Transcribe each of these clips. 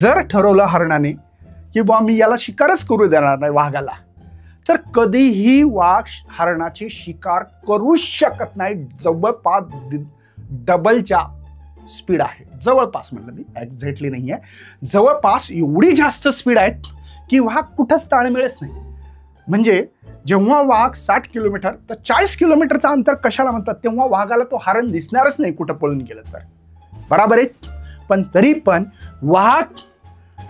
जर ठरवलं हरणाने की बा मी याला शिकारच करू देणार नाही वाघाला, तर कधीही वाघ हरणाची शिकार करूच शकत नाही. जवळपास डबलच्या स्पीड आहे. जवळपास म्हणलं मी, एक्झॅक्टली नाही आहे, जवळपास एवढी जास्त स्पीड आहे की वाघ कुठंच ताळमेळच नाही. म्हणजे जेव्हा वाघ 60 किलोमीटर तर 40 किलोमीटरचं अंतर कशाला म्हणतात, तेव्हा वाघाला तो हरण दिसणारच नाही कुठं पळून गेलं तर. बराबर आहे. पण तरी पण वाघ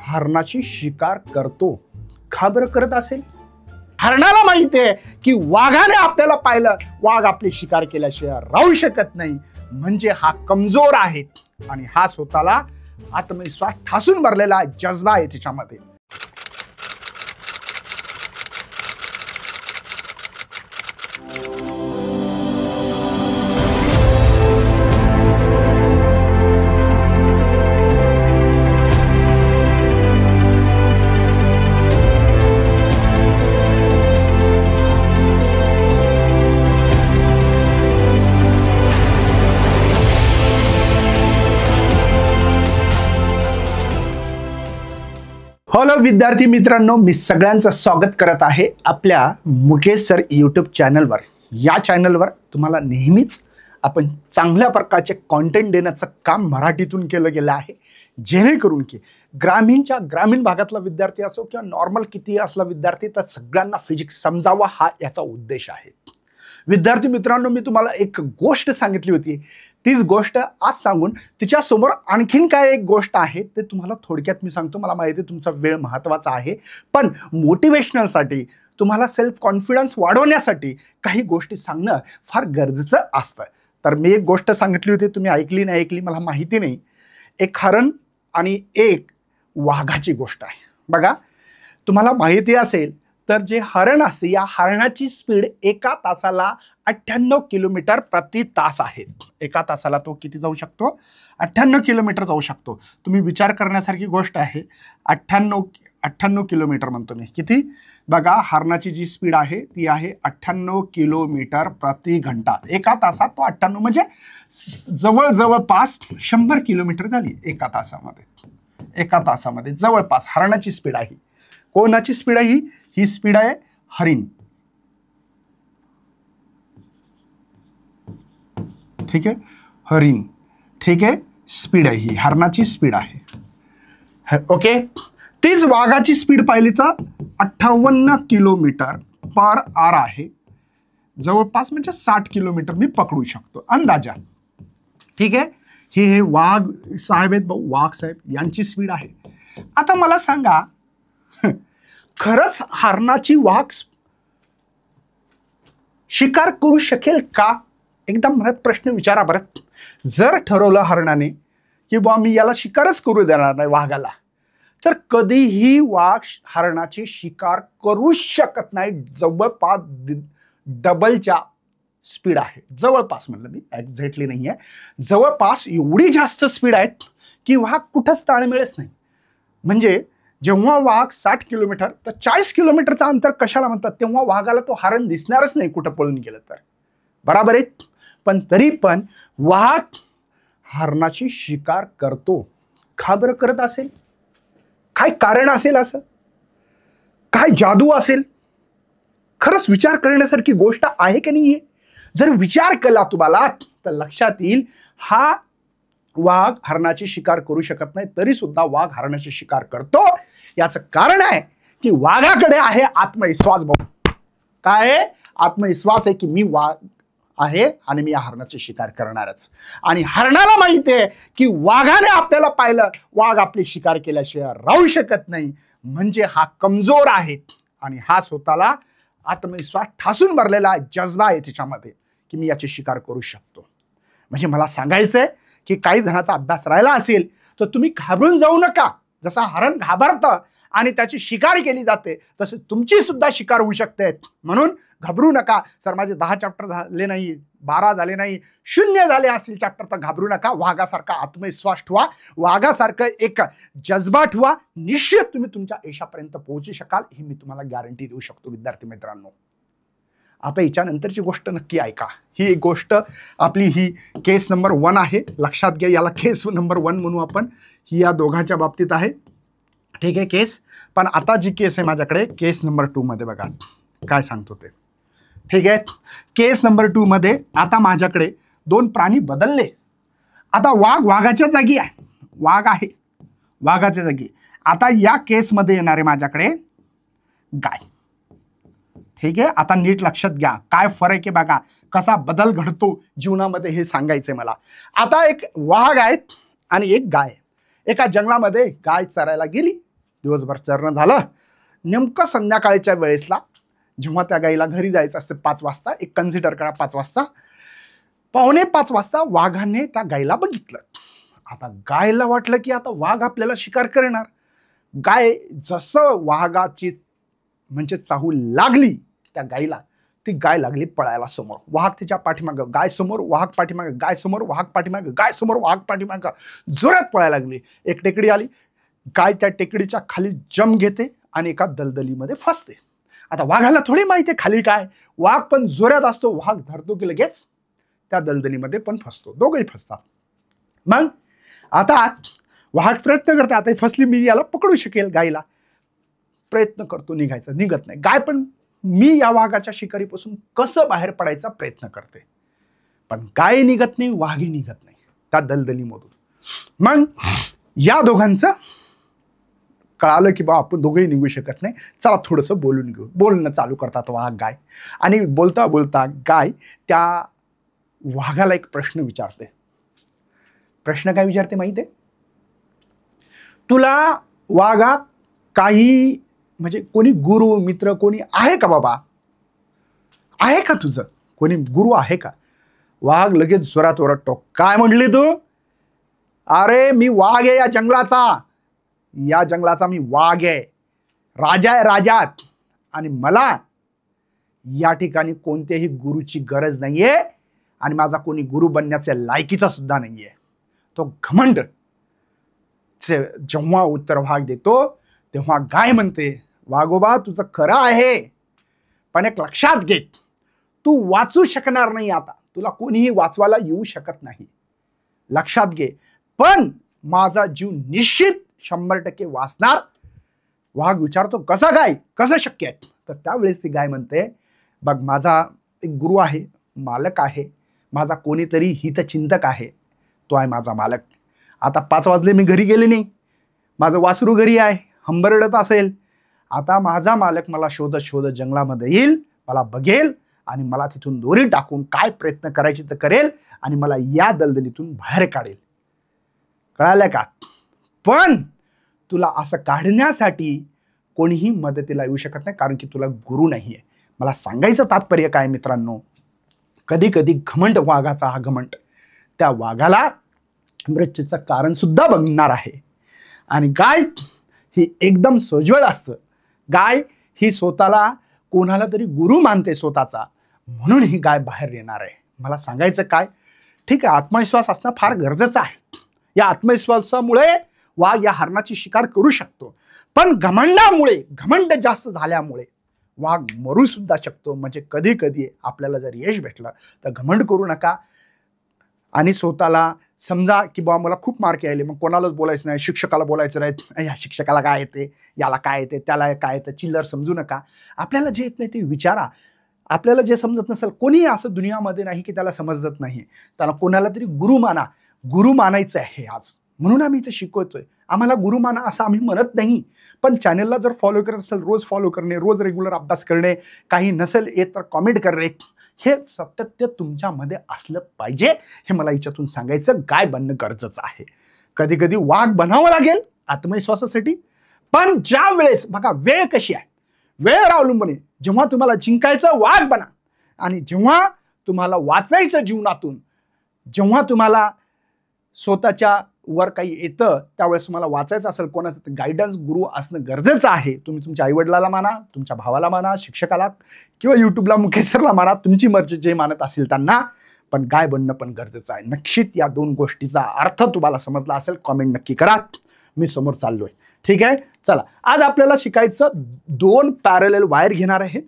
हरणाची शिकार करतो. का बरं करत असेल? हरणाला माहिती आहे की वाघाने आपल्याला पाहिलं, वाघ आपली शिकार केल्याशिवाय राहू शकत नाही. म्हणजे हा कमजोर आहे आणि हा स्वतःला आत्मविश्वास ठासून भरलेला जज्बा आहे त्याच्यामध्ये. हॅलो विद्यार्थी मित्रांनो, मी सगळ्यांचं स्वागत करत आहे आपल्या मुकेश सर यूट्यूब चॅनलवर. या चॅनलवर तुम्हाला नेहमीच आपण चांगल्या प्रकारचे कॉन्टेंट देण्याचं काम मराठीतून केलं गेलं आहे, जेणेकरून की ग्रामीण भागातला विद्यार्थी असो किंवा नॉर्मल किती असला विद्यार्थी, तर सगळ्यांना फिजिक्स समजावा हा याचा उद्देश आहे. विद्यार्थी मित्रांनो, मी तुम्हाला एक गोष्ट सांगितली होती, तीच गोष्ट आज सांगून तिच्यासमोर आणखीन काय एक गोष्ट आहे ते तुम्हाला थोडक्यात मी सांगतो. मला माहिती आहे तुमचा वेळ महत्त्वाचा आहे, पण मोटिवेशनलसाठी, तुम्हाला सेल्फ कॉन्फिडन्स वाढवण्यासाठी काही गोष्टी सांगणं फार गरजेचं असतं. तर मी एक गोष्ट सांगितली होती, तुम्ही ऐकली नाही ऐकली मला माहिती नाही. एक हरण आणि एक वाघाची गोष्ट आहे. बघा, तुम्हाला माहिती असेल तर जे हरण असते, या हरणाची स्पीड एका तासाला 98 किलोमीटर प्रति तास आहे. एका तासाला तो किती जाऊ शकतो? 98 किलोमीटर जाऊ शकतो. तुम्ही विचार करण्यासारखी गोष्ट आहे. 98 किलोमीटर म्हणतो मी. किती? बघा, हरणाची जी स्पीड आहे ती आहे 98 किलोमीटर प्रति घंटा. एका तासात तो 98 म्हणजे जवळपास 100 किलोमीटर झाली एका तासामध्ये. एका तासामध्ये जवळपास हरणाची स्पीड आहे. कोणाची स्पीड आहे ही स्पीड आहे हरिण. ठीक आहे, हरिण. ठीक आहे, स्पीड आहे ही, हरणाची स्पीड आहे. ओके, तीच वाघाची स्पीड पाहिली तर 58 किलोमीटर पर आवर आहे. जवळपास म्हणजे 60 किलोमीटर मी पकडू शकतो अंदाजा. ठीक आहे, हे वाघ साहेब आहेत, वाघ साहेब यांची स्पीड आहे. आता मला सांगा, खरंच हरणाची वाघ शिकार करू शकेल का? एकदम मनात प्रश्न विचारा बरं. जर ठरवलं हरणाने की बा मी याला शिकारच करू देणार नाही वाघाला, तर कधीही वाघ हरणाची शिकार करूच शकत नाही. जवळपास डबलच्या स्पीड आहे. जवळपास म्हणलं मी, एक्झॅक्टली नाही आहे, जवळपास एवढी जास्त स्पीड आहे की वाघ कुठंच ताळमेळच नाही. म्हणजे जेव्हा वाघ 60 किलोमीटर तर 40 किलोमीटरचं अंतर कशाला म्हणतात, तेव्हा वाघाला तो हरण दिसणारच नाही कुठं पळून गेलं तर. बराबर आहे. पण तरी पण वाघ हरणाची शिकार करतो. का बरं करत असेल? काय कारण असेल? असं काय जादू असेल? खरंच विचार करण्यासारखी गोष्ट आहे की नाही? जर विचार केला तुम्हाला तर लक्षात येईल, हा वाघ हरणाची शिकार करू शकत नाही, तरी सुद्धा वाघ हरणाची शिकार करतो. याचं कारण आहे की वाघाकडे आहे आत्मविश्वास. भाऊ, काय आहे? आत्मविश्वास आहे की मी वाघ आहे आणि मी या हरणाची शिकार करणारच. आणि हरणाला माहिती आहे की वाघाने आपल्याला पाहिलं, वाघ आपली शिकार केल्याशिवाय राहू शकत नाही. म्हणजे हा कमजोर आहे आणि हा स्वतःला आत्मविश्वास ठासून भरलेला जज्बा आहे त्याच्यामध्ये की मी याची शिकार करू शकतो. म्हणजे मला सांगायचंय की काही जणांचा अभ्यास राहिला असेल तर तुम्ही घाबरून जाऊ नका. जसा हरण घाबरतं आणि त्याची शिकार केली जाते, तसे तुमची सुद्धा शिकार होऊ शकते. म्हणून घाबरू नका. सर माझे 10 चॅप्टर झाले नाही, 12 झाले नाही, 0 झाले असतील चॅप्टर, तर घाबरू नका. वाघासारखा आत्मविश्वास ठेवा, वाघासारखं एक जज्बा ठेवा. निश्चित तुम्ही तुमच्या यशापर्यंत पोहोचू शकाल, ही मी तुम्हाला गॅरंटी देऊ शकतो विद्यार्थी मित्रांनो. आता याच्यानंतरची गोष्ट नक्की ऐका. ही गोष्ट आपली ही केस नंबर 1 आहे, लक्षात घ्या. याला केस नंबर 1 म्हणू आपण. ही या दोघांच्या बाबतीत आहे. ठीक आहे केस. पण आता जी केस आहे माझ्याकडे केस नंबर 2 मध्ये बघा काय सांगतो ते. ठीक आहे, केस नंबर 2 मध्ये आता माझ्याकडे 2 प्राणी बदलले. आता वाघ वाघाच्या जागी आहे, वाघ आहे वाघाच्या जागी. आता या केसमध्ये येणार आहे माझ्याकडे गाय. ठीक आहे, आता नीट लक्षात घ्या काय फरक आहे बघा, कसा बदल घडतो जीवनामध्ये हे सांगायचंय मला. आता एक वाघ आहे आणि एक गाय. एका जंगलामध्ये गाय चरायला गेली, दिवसभर चरणं झालं. नेमकं संध्याकाळच्या वेळेसला जेव्हा त्या गाईला घरी जायचं असतं 5 वाजता, एक कन्सिडर करा 5 वाजता, 4:45 वाजता वाघाने त्या गायला बघितलं. आता गायला वाटलं की आता वाघ आपल्याला शिकार करणार. गाय जसं वाघाची म्हणजे चाहू लागली त्या गायला, ती गाय लागली पळायला समोर. वाघ तिच्या पाठीमागं, गाय समोर, वाघ पाठीमागं, गाय समोर, वाघ पाठीमागं, गाय समोर, वाघ पाठीमागं, जोरात पळायला लागली. एक टेकडी आली, गाय त्या टेकडीच्या खाली जम घेते आणि एका दलदलीमध्ये फसते. आता वाघाला थोडी माहिती आहे खाली काय, वाघ पण जोरात असतो, वाघ धरतो की लगेच त्या दलदलीमध्ये पण फसतो, दोघंही फसतात. मग आता वाघ प्रयत्न करते, आता फसली मी याला पकडू शकेल गायला, प्रयत्न करतो निघायचा, निघत नाही. गाय पण मी या वाघाच्या शिकारीपासून कसं बाहेर पडायचा प्रयत्न करते, पण गाय निघत नाही, वाघही निघत नाही त्या दलदलीमधून. मग या दोघांचं कळालं की बा आपण दोघंही निघू शकत नाही, चला थोडंसं बोलून घेऊ. बोलणं चालू करतात वाघ गाय, आणि बोलता बोलता गाय त्या वाघाला एक प्रश्न विचारते. प्रश्न काय विचारते माहिती आहे? तुला वाघा काही म्हणजे कोणी गुरु मित्र कोणी आहे का बाबा, आहे का तुझं कोणी गुरु आहे का? वाघ लगेच जोरात ओरडतो, काय म्हणली तू? अरे मी वाघ आहे या जंगलाचा, या जंगलाचा मी वाघ आहे, राजा आहे राजात, आणि मला या ठिकाणी कोणत्याही गुरुची गरज नाहीये आणि माझा कोणी गुरु बनण्याच्या लायकीचा सुद्धा नाहीये. तो घमंड जेव्हा उत्तर वाघ देतो तेव्हा गाय म्हणते, वाघोबा तुझं खरं आहे, पण एक लक्षात घे, तू वाचू शकणार नाही, आता तुला कोणीही वाचवायला येऊ शकत नाही, लक्षात घे. पण माझा जीव निश्चित 100% वाचणार. वाघ विचारतो कसं काय, कसं शक्य आहे? तर त्यावेळेस ती गाय म्हणते, बघ माझा एक गुरु आहे, मालक आहे, माझा कोणीतरी हितचिंतक आहे, तो आहे माझा मालक. आता 5 वाजले मी घरी गेले नाही, माझं वासरू घरी आहे, हंबरडत असेल. आता माझा मालक मला शोधत शोधत जंगलामध्ये येईल, मला बघेल आणि मला तिथून दोरी टाकून काय प्रयत्न करायचे तर करेल आणि मला या दलदलीतून बाहेर काढेल. कळालं का? पण तुला असं काढण्यासाठी कोणीही मदतीला येऊ शकत नाही, कारण की तुला गुरु नाही आहे. मला सांगायचं तात्पर्य काय मित्रांनो, कधी कधी घमंड वाघाचा हा घमंड त्या वाघाला मृत्यूचं कारण सुद्धा बघणार आहे. आणि गाय ही एकदम सोज्वळ असतं. गाय ही स्वतःला कोणाला तरी गुरु मानते स्वतःचा, म्हणून ही गाय बाहेर येणार आहे. मला सांगायचं काय, ठीक आहे आत्मविश्वास असणं फार गरजेचं आहे. या आत्मविश्वासामुळे वाघ या हरणाची शिकार करू शकतो, पण घमंडामुळे, घमंड जास्त झाल्यामुळे वाघ मरू सुद्धा शकतो. म्हणजे कधी कधी आपल्याला जर यश भेटलं तर घमंड करू नका आणि स्वतःला समजा की बाबा मला खूप मार्क यायले, मग कोणालाच बोलायचं नाही, शिक्षकाला बोलायचं नाही, या शिक्षकाला काय येते, याला काय येते, त्याला काय येतं, चिल्लर समजू नका. आपल्याला जे येत नाही ते विचारा. आपल्याला जे समजत नसेल, कोणीही असं दुनियामध्ये नाही की त्याला समजत नाही, त्याला कोणाला तरी गुरु माना. गुरु मानायचं आहे आज, म्हणून आम्ही इथे शिकवतोय. आम्हाला गुरु माना असं आम्ही म्हणत नाही, पण चॅनलला जर फॉलो करत असेल, रोज फॉलो करणे, रोज रेग्युलर अभ्यास करणे, काही नसेल येत तर कॉमेंट करणे, हे सातत्य तुमच्यामध्ये असलं पाहिजे. हे मला याच्यातून सांगायचं, गाय बनणं गरजेचं आहे. कधी कधी वाघ बनावं लागेल आत्मविश्वासासाठी, पण ज्या वेळेस बघा वेळ कशी आहे, वेळ अवलंबून आहे. जेव्हा तुम्हाला जिंकायचं वाघ बना, आणि जेव्हा तुम्हाला वाचायचं जीवनातून, जेव्हा तुम्हाला स्वतःच्या वर काही येतं त्यावेळेस तुम्हाला वाचायचं असेल, कोणाचं गायडन्स गुरु असणं गरजेचं आहे. तुम्ही तुमच्या आईवडिलाला माना, तुमच्या भावाला माना, शिक्षकाला किंवा युट्यूबला मुकेसरला माना, तुमची मर्जी जे मानत असेल त्यांना, पण गाय बनणं पण गरजेचं आहे. नक्कीच या 2 गोष्टीचा अर्थ तुम्हाला समजला असेल, कॉमेंट नक्की करा. मी समोर चाललोय, ठीक आहे. चला आज आपल्याला शिकायचं 2 पॅरलल वायर घेणार आहे.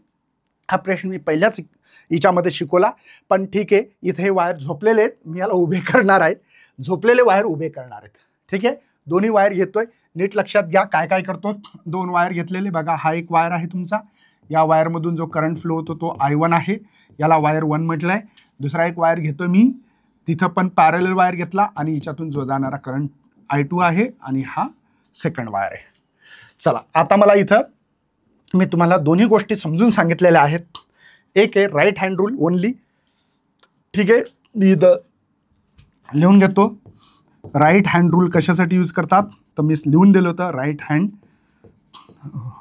हा प्रश्न मी पहिल्याच हिच्यामध्ये शिकवला, पण ठीक आहे. इथे हे वायर झोपलेले आहेत, मी याला उभे करणार आहे, झोपलेले वायर उभे करणार आहेत. ठीक आहे, दोन्ही वायर घेतोय. नीट लक्षात घ्या काय काय करतो. 2 वायर घेतलेले बघा. हा एक वायर आहे तुमचा. या वायरमधून जो करंट फ्लो होतो तो I1 आहे. याला वायर 1 म्हटलंय. दुसरा एक वायर घेतो मी. तिथं पण पॅरलल वायर घेतला आणि हिच्यातून जो जाणारा करंट I2 आहे आणि हा सेकंड वायर आहे. चला आता मला इथं मी तुम्हाला दोन्ही गोष्टी समजून सांगितलेल्या आहेत. एक आहे राईट हँड रूल ओनली. ठीक आहे, मी इथं लिहून घेतो. राईट हँड रूल कशासाठी यूज करतात तर मी लिहून दिलं होतं. राईट हँड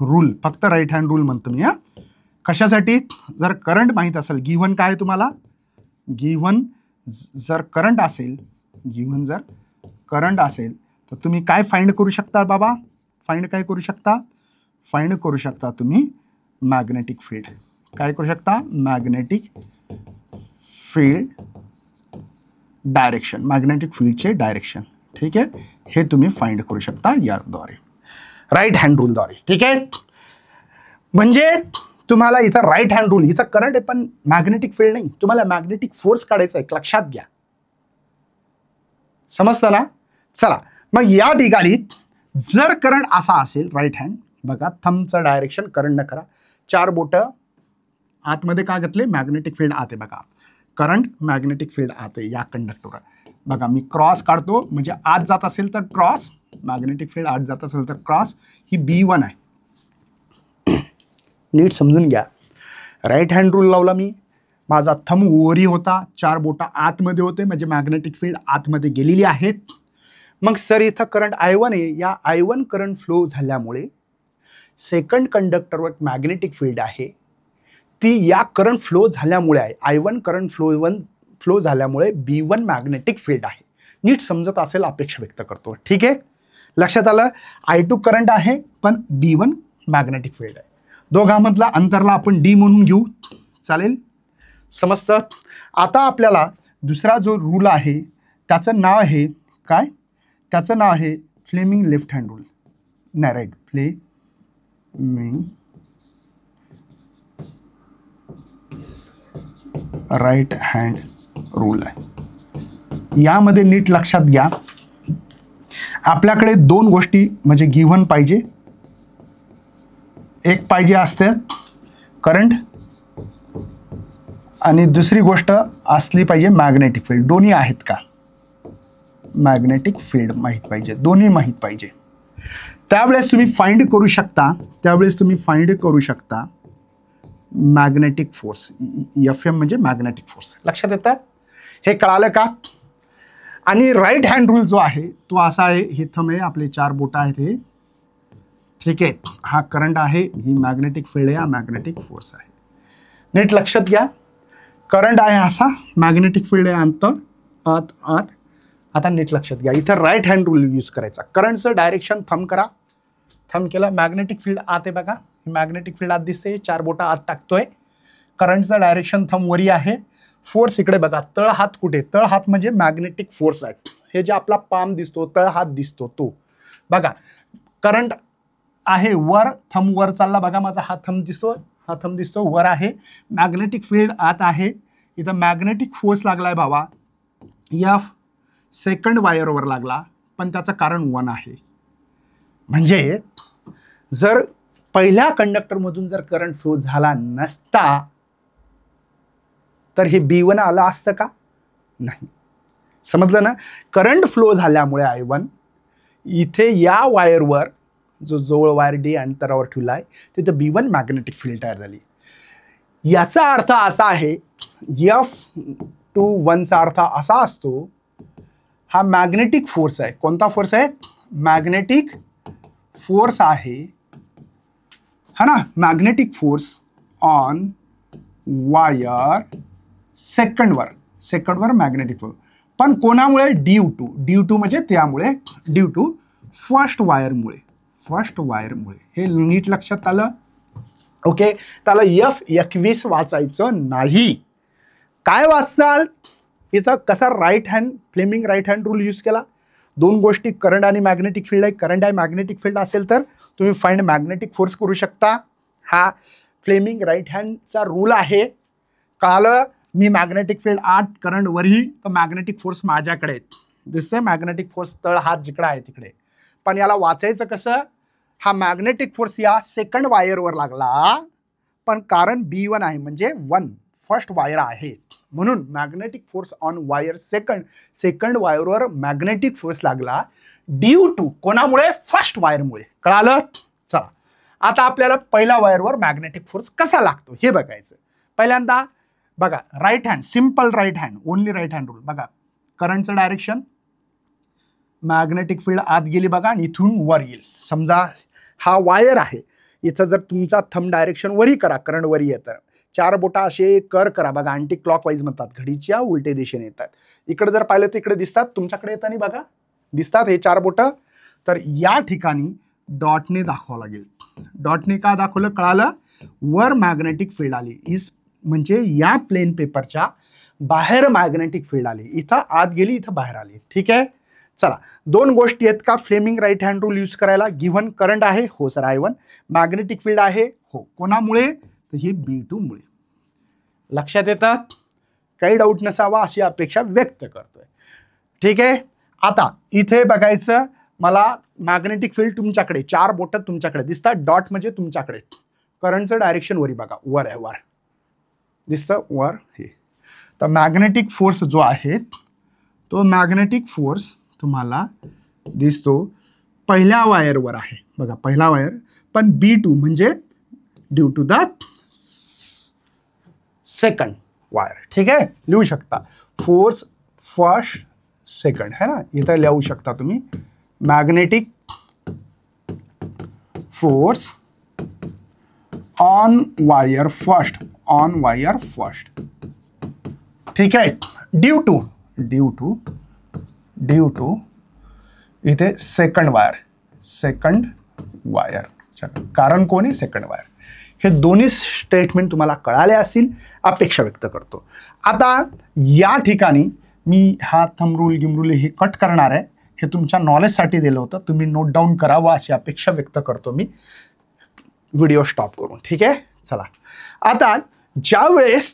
रूल, फक्त राईट हँड रूल म्हणतो मी. कशासाठी? जर करंट माहीत असेल, गिव्हन काय तुम्हाला, गिव्हन जर करंट असेल, गिव्हन जर करंट असेल तर तुम्ही काय फाइंड करू शकता बाबा? फाइंड काय करू शकता? फाइंड करू शकता तुम्ही मॅग्नेटिक फील्ड. काय करू शकता? मॅग्नेटिक फील्ड डायरेक्शन, मॅग्नेटिक फील्डचे डायरेक्शन. ठीक आहे, हे तुम्ही फाइंड करू शकता याद्वारे, राईट हँड रूलद्वारे. ठीक आहे, म्हणजे तुम्हाला इथं राईट हँड रूल, इथं करंट आहे पण मॅग्नेटिक फील्ड नाही, तुम्हाला मॅग्नेटिक फोर्स काढायचा आहे. लक्षात घ्या, समजतं ना? चला मग या ठिकाणी जर करंट असा असेल, राईट हँड बघा, थंबचं डायरेक्शन करंट न करा. 4 बोटं आतमध्ये का घेतले? मॅग्नेटिक फील्ड आत आहे बघा. करंट मॅग्नेटिक फील्ड आत आहे या कंडक्टरवर. बघा मी क्रॉस काढतो, म्हणजे आत जात असेल तर क्रॉस, मॅग्नेटिक फील्ड आत जात असेल तर क्रॉस. ही B1 आहे. नीट समजून घ्या. राईट हँड रूल लावला मी, माझा थंब वरी होता, 4 बोटा आतमध्ये होते, म्हणजे मॅग्नेटिक फील्ड आतमध्ये गेलेली आहेत. मग सर इथं करंट I1 आहे. या I1 करंट फ्लो झाल्यामुळे सेकंड कंडक्टरवर मॅग्नेटिक फील्ड आहे, ती या करंट फ्लो झाल्यामुळे आहे. I1 करंट फ्लो झाल्यामुळे B1 मॅग्नेटिक फील्ड आहे. नीट समजत असेल अपेक्षा व्यक्त करतो. ठीक आहे, लक्षात आलं? I2 करंट आहे पण B1 मॅग्नेटिक फील्ड आहे. दोघांमधला अंतरला आपण D म्हणून घेऊ, चालेल? समजतं? आता आपल्याला दुसरा जो रूल आहे त्याचं नाव आहे काय? त्याचं नाव आहे फ्लेमिंग लेफ्ट हँड रूल. नाही, right, Fleming right hand rule आहे. यामध्ये नीट लक्षात घ्या, आपल्याकडे 2 गोष्टी म्हणजे गिव्हन पाहिजे. एक पाहिजे असते करंट आणि दुसरी गोष्ट असली पाहिजे मॅग्नेटिक फील्ड. दोन्ही आहेत का? मॅग्नेटिक फील्ड माहीत पाहिजे, दोन्ही माहीत पाहिजे. त्यावेळेस तुम्ही फाइंड करू शकता मॅग्नेटिक फोर्स. FM म्हणजे मॅग्नेटिक फोर्स. लक्षात येतं? हे कळालं का? आणि राईट हँड रूल जो आहे तो असा आहे, हे थंब आहे, आपले 4 बोटा आहेत हे. ठीक आहे, हा करंट आहे, ही मॅग्नेटिक फील्ड आहे, हा मॅग्नेटिक फोर्स आहे. नीट लक्षात घ्या, करंट आहे असा, मॅग्नेटिक फील्ड आहे अंतर आत आत. आता नीट लक्षात घ्या, इथं राईट हँड रूल यूज करायचा. करंटचं डायरेक्शन थंब करा, थंब केलं, मॅग्नेटिक फील्ड आत आहे बघा, मॅग्नेटिक फील्ड आत दिसते, 4 बोटा आत टाकतोय. करंटचं डायरेक्शन थंब वरी आहे. फोर्स इकडे बघा, तळ हात कुठे? तळ हात म्हणजे मॅग्नेटिक फोर्स आहे. हे जे आपला पाम दिसतो, तळ हात दिसतो तो बघा. करंट आहे वर, थंब वर चालला बघा, माझा हा थंब दिसतो, हा थंब दिसतो वर आहे. मॅग्नेटिक फील्ड आत आहे. इथं मॅग्नेटिक फोर्स लागलाय बाबा, F सेकंड वायरवर लागला, पण त्याचं कारण 1 आहे. म्हणजे जर पहिल्या कंडक्टरमधून जर करंट फ्लो झाला नसता तर हे B1 आलं असतं का? नाही. समजलं ना? करंट फ्लो झाल्यामुळे I1 इथे या वायरवर, जो जवळ वायर D अंतरावर ठेवला आहे, तिथे B1 मॅग्नेटिक फील्ड तयार झाली. याचा अर्थ असा आहे, F21चा अर्थ असा असतो, हा मॅग्नेटिक फोर्स आहे. कोणता फोर्स आहे? मॅग्नेटिक फोर्स आहे, हा ना, magnetic force on wire second var magnetic force. पण कोणामुळे? ड्यू टू म्हणजे त्यामुळे, ड्यू टू फर्स्ट वायरमुळे. हे नीट लक्षात आलं? ओके, त्याला F21 वाचायचं नाही. काय वाचाल? इथं कसा Fleming right hand rule use केला? 2 गोष्टी, करंट आणि मॅग्नेटिक फील्ड आहे. करंट आहे मॅग्नेटिक फील्ड असेल तर तुम्ही फाइंड मॅग्नेटिक फोर्स करू शकता. हा फ्लेमिंग राईट हँडचा रूल आहे. कळालं? मी मॅग्नेटिक फील्ड आत, करंट वरही, तर मॅग्नेटिक फोर्स माझ्याकडे दिसते. मॅग्नेटिक फोर्स तळ हात जिकडे आहे तिकडे. पण याला वाचायचं कसं? हा मॅग्नेटिक फोर्स या सेकंड वायरवर लागला, पण कारण B1 आहे म्हणजे 1 फर्स्ट वायर आहे, म्हणून magnetic force on wire second वायरवर मॅग्नेटिक फोर्स लागला ड्यू टू कोणामुळे? फर्स्ट वायरमुळे. कळालं? चला आता आपल्याला पहिल्या वायरवर मॅग्नेटिक फोर्स कसा लागतो हे बघायचं. पहिल्यांदा बघा, right hand, simple right hand, only right hand rule. बघा करंटचं डायरेक्शन, मॅग्नेटिक फील्ड आत गेली बघा आणि इथून वर येईल. समजा हा वायर आहे, इथं जर तुमचा थंब डायरेक्शन वरी करा, करंट वरी येतं. 4 बोटा असे कर करा बघा, अँटी क्लॉकवाईज म्हणतात, घडीच्या उलटे दिशेने येतात. इकडे जर पाहिलं तर इकडे दिसतात, तुमच्याकडे येताना बघा दिसतात हे 4 बोटं. तर या ठिकाणी डॉटने दाखवावं लागेल. डॉटने का दाखवलं? कळालं? वर मॅग्नेटिक फील्ड आली, म्हणजे या प्लेन पेपरच्या बाहेर मॅग्नेटिक फील्ड आली, इथं आत गेली, इथं बाहेर आली. ठीक आहे. चला 2 गोष्टी आहेत का Fleming right hand rule use करायला? गिव्हन करंट आहे, हो सर I1. मॅग्नेटिक फील्ड आहे, हो. कोणामुळे? तर ही B2 मुळे. लक्षात येतात? काही डाऊट नसावा अशी अपेक्षा व्यक्त करतोय. ठीक आहे. आता इथे बघायचं मला, मॅग्नेटिक फील्ड तुमच्याकडे 4 बोटं तुमच्याकडे दिसतात, डॉट म्हणजे तुमच्याकडे. करंटचं डायरेक्शन वरी बघा, वर आहे, वर दिसतं, वर हे. तर मॅग्नेटिक फोर्स जो आहे तो मॅग्नेटिक फोर्स तुम्हाला दिसतो पहिल्या वायरवर आहे बघा, पहिला वायर. पण B2 म्हणजे due to the second wire. ठीक आहे. लिहू शकता फोर्स फर्स्ट सेकंड है ना, इथं लिहू शकता तुम्ही magnetic force on wire first, on wire first. ठीक आहे. ड्यू टू इथे सेकंड वायर, कारण कोणी? Second wire. हे दोन्ही स्टेटमेंट तुम्हाला कळाले असतील अपेक्षा व्यक्त करतो. आता या ठिकाणी मी हा थंब रूल गिमरूल हे कट करणार आहे, हे तुमच्या नॉलेजसाठी दिलं होतं, तुम्ही नोट डाऊन करावं अशी अपेक्षा व्यक्त करतो मी व्हिडिओ स्टॉप करून. ठीक आहे. चला आता ज्या वेळेस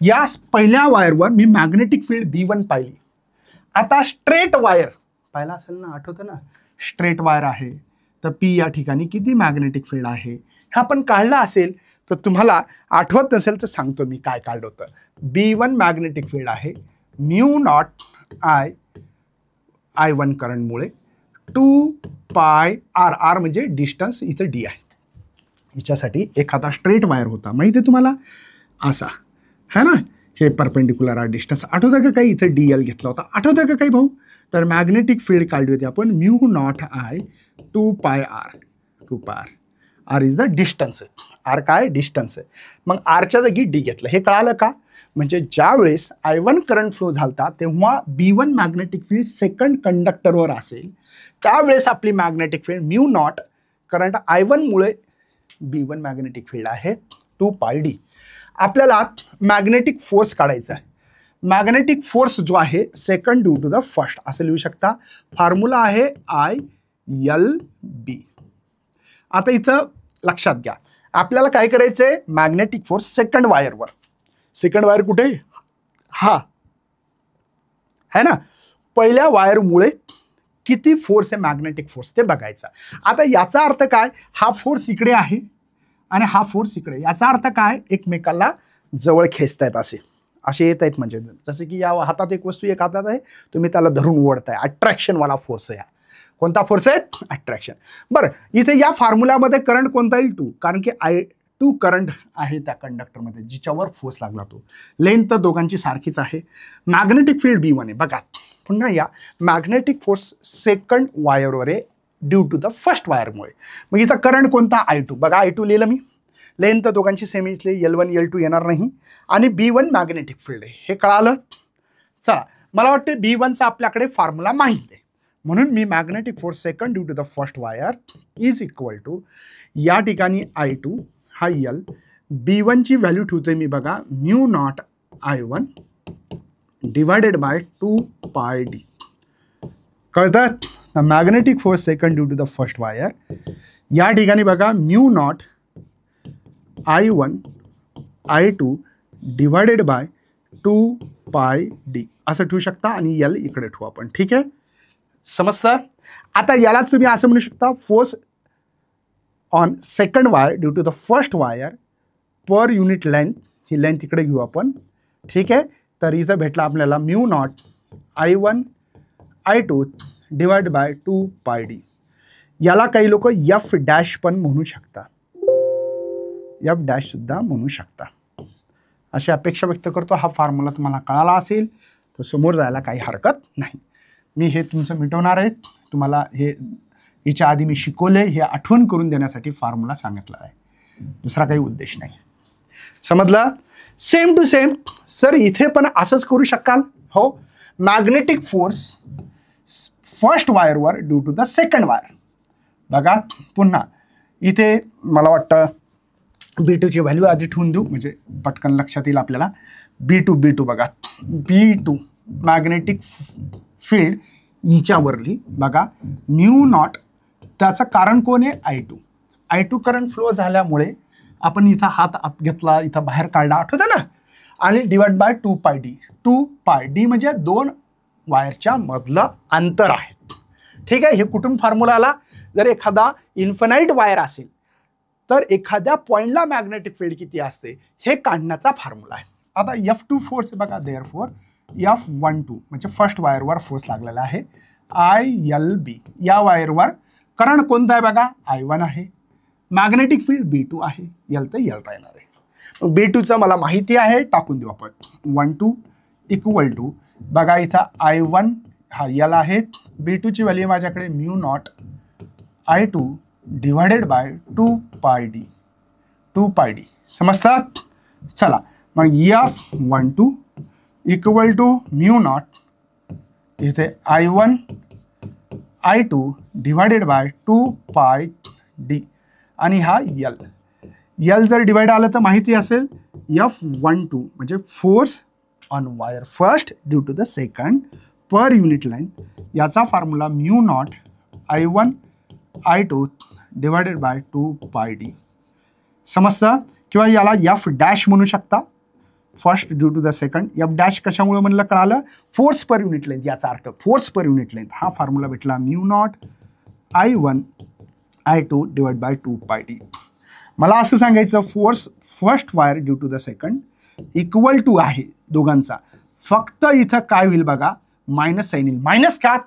या पहिल्या वायरवर मी मॅग्नेटिक फील्ड B1 पाहिली, आता स्ट्रेट वायर पाहिला असेल ना, आठवतं ना, स्ट्रेट वायर आहे, तर P या ठिकाणी किती मॅग्नेटिक फील्ड आहे हे आपण काढलं असेल तर तुम्हाला आठवत नसेल तर सांगतो मी काय काढलं होतं. B1 मॅग्नेटिक फील्ड आहे म्यू नॉट I1 करंटमुळे 2 पाय R म्हणजे डिस्टन्स, इथं D आहे. हिच्यासाठी एखादा स्ट्रेट वायर होता माहिती आहे तुम्हाला, असा है ना, हे परपेंडिक्युलर आहे डिस्टन्स. आठवतं का काही? इथं DL घेतला होता, आठवतं का काही भाऊ? तर मॅग्नेटिक फील्ड काढली होती आपण म्यू नॉट I 2 पाय R is the distance. R काय? डिस्टन्स आहे. मग आरच्या जागी D घेतलं, हे कळालं का? म्हणजे ज्या वेळेस I1 करंट फ्लो झालता तेव्हा B1 मॅग्नेटिक फील्ड सेकंड कंडक्टरवर असेल, त्यावेळेस आपली magnetic field mu naught current I1 मुळे B1 मॅग्नेटिक फील्ड आहे 2 पाय D. आपल्याला मॅग्नेटिक फोर्स काढायचा आहे. मॅग्नेटिक फोर्स जो आहे second due to the first असं लिहू शकता. फॉर्म्युला आहे ILB. आता इथं लक्षात घ्या, आपल्याला काय करायचंय? मॅग्नेटिक फोर्स सेकंड वायरवर, सेकंड वायर कुठे? हा है ना, पहिल्या वायरमुळे किती फोर्स आहे मॅग्नेटिक फोर्स ते बघायचा. आता याचा अर्थ काय? हा फोर्स इकडे आहे आणि हा फोर्स इकडे, याचा अर्थ काय? एकमेकाला जवळ खेचतायत, असे येत आहेत. म्हणजे जसं की या हातात एक वस्तू एक हातात आहे, तुम्ही त्याला धरून ओढताय, अट्रॅक्शनवाला फोर्स आहे. कोणता फोर्स आहे? अट्रॅक्शन. बरं, इथे या फॉर्म्युल्यामध्ये करंट कोणता येईल? 2, कारण की I2 करंट आहे त्या कंडक्टरमध्ये जिच्यावर फोर्स लागला तो. लेंथ तर दोघांची सारखीच आहे. मॅग्नेटिक फील्ड B1 आहे बघा. पुन्हा या मॅग्नेटिक फोर्स सेकंड वायरवर आहे ड्यू टू द फर्स्ट वायरमुळे. मग इथं करंट कोणता? I2 बघा, I2 लिहिलं मी. लेंथ दोघांची सेम इथले L1 L2 येणार नाही. आणि B1 मॅग्नेटिक फील्ड आहे, हे कळालं. चला मला वाटतं B1चा आपल्याकडे फॉर्म्युला माहिती आहे, म्हणून मी magnetic force second due to the first wire is equal to या ठिकाणी I2 हा L, B1ची व्हॅल्यू ठेवतोय मी बघा mu naught I1 divided by 2 pi D. कळतात? Magnetic force second due to the first wire या ठिकाणी बघा mu naught I1 I2 divided by 2 pi D असं ठेवू शकता आणि L इकडे ठेवू आपण. ठीक आहे. समजतं? आता यालाच तुम्ही असं म्हणू शकता, force on second wire due to the first wire per unit length. ही लेंथ इकडे घेऊ आपण, ठीक आहे. तर इथं भेटला आपल्याला mu naught I1 I2 divide by 2 pi D. याला काही लोक एफ डॅश पण म्हणू शकता, एफ डॅश सुद्धा म्हणू शकता. अशी अपेक्षा व्यक्त करतो. हा फॉर्म्युला तुम्हाला कळाला असेल तर समोर जायला काही हरकत नाही. मी हे तुमचं मिटवणार आहे. तुम्हाला हे याच्या आधी मी शिकवले, हे आठवण करून देण्यासाठी फॉर्म्युला सांगितला आहे, दुसरा काही उद्देश नाही. समजलं? सेम टू सेम सर इथे पण असंच करू शकाल. हो, मॅग्नेटिक फोर्स फर्स्ट वायरवर due to the second wire. बघा पुन्हा इथे मला वाटतं B2ची व्हॅल्यू आधी ठेवून देऊ, म्हणजे पटकन लक्षात येईल आपल्याला. B2 बघा, B2 मॅग्नेटिक फील्ड हिच्यावरली बघा म्यू नॉट. त्याचं कारण कोण आहे? I2 करंट फ्लो झाल्यामुळे आपण इथं हात आत घेतला, इथं बाहेर काढला, आठवतं ना, आणि divide by 2 pi D. 2 pi D म्हणजे 2 वायरच्या मधलं अंतर आहे. ठीक आहे. हे कुठून फॉर्म्युला आला? जर एखादा इन्फिनाइट वायर असेल तर एखाद्या पॉईंटला मॅग्नेटिक फील्ड किती असते हे काढण्याचा फॉर्म्युला आहे. आता F2 फोर्स बघा, देअरफॉर F12 म्हणजे फर्स्ट वायरवर फोर्स लागलेला आहे ILB. या वायरवर करंट कोणता आहे बघा? I1 आहे. मॅग्नेटिक फील्ड B2 आहे. L तर L राहणार आहे. B2चं मला माहिती आहे, टाकून देऊ आपण. 12 इक्वल टू बघा इथं I1 हा L आहे. B2ची व्हॅल्यू माझ्याकडे mu naught I2 divided by 2 pi D. 2 pi D समजतात? चला मग F12 equal to mu not इथे I1 I2 divided by 2 pi D आणि हा L जर डिवाइड आलं तर माहिती असेल F12 म्हणजे force on wire first due to the second per unit line. याचा formula mu naught I1 I2 divided by 2 pi D. समजतं? किंवा याला F डॅश म्हणू शकता, first due to the second. F dash कशामुळे म्हणलं कळालं? Force per unit length. याचा अर्थ फोर्स पर युनिट लेंथ. हा फॉर्म्युला भेटला mu naught I1 I2 divide by 2 pi D. मला असं सांगायचं, force first wire due to the second equal to आहे दोघांचा. फक्त इथं काय होईल बघा, मायनस साईन येईल. मायनस का?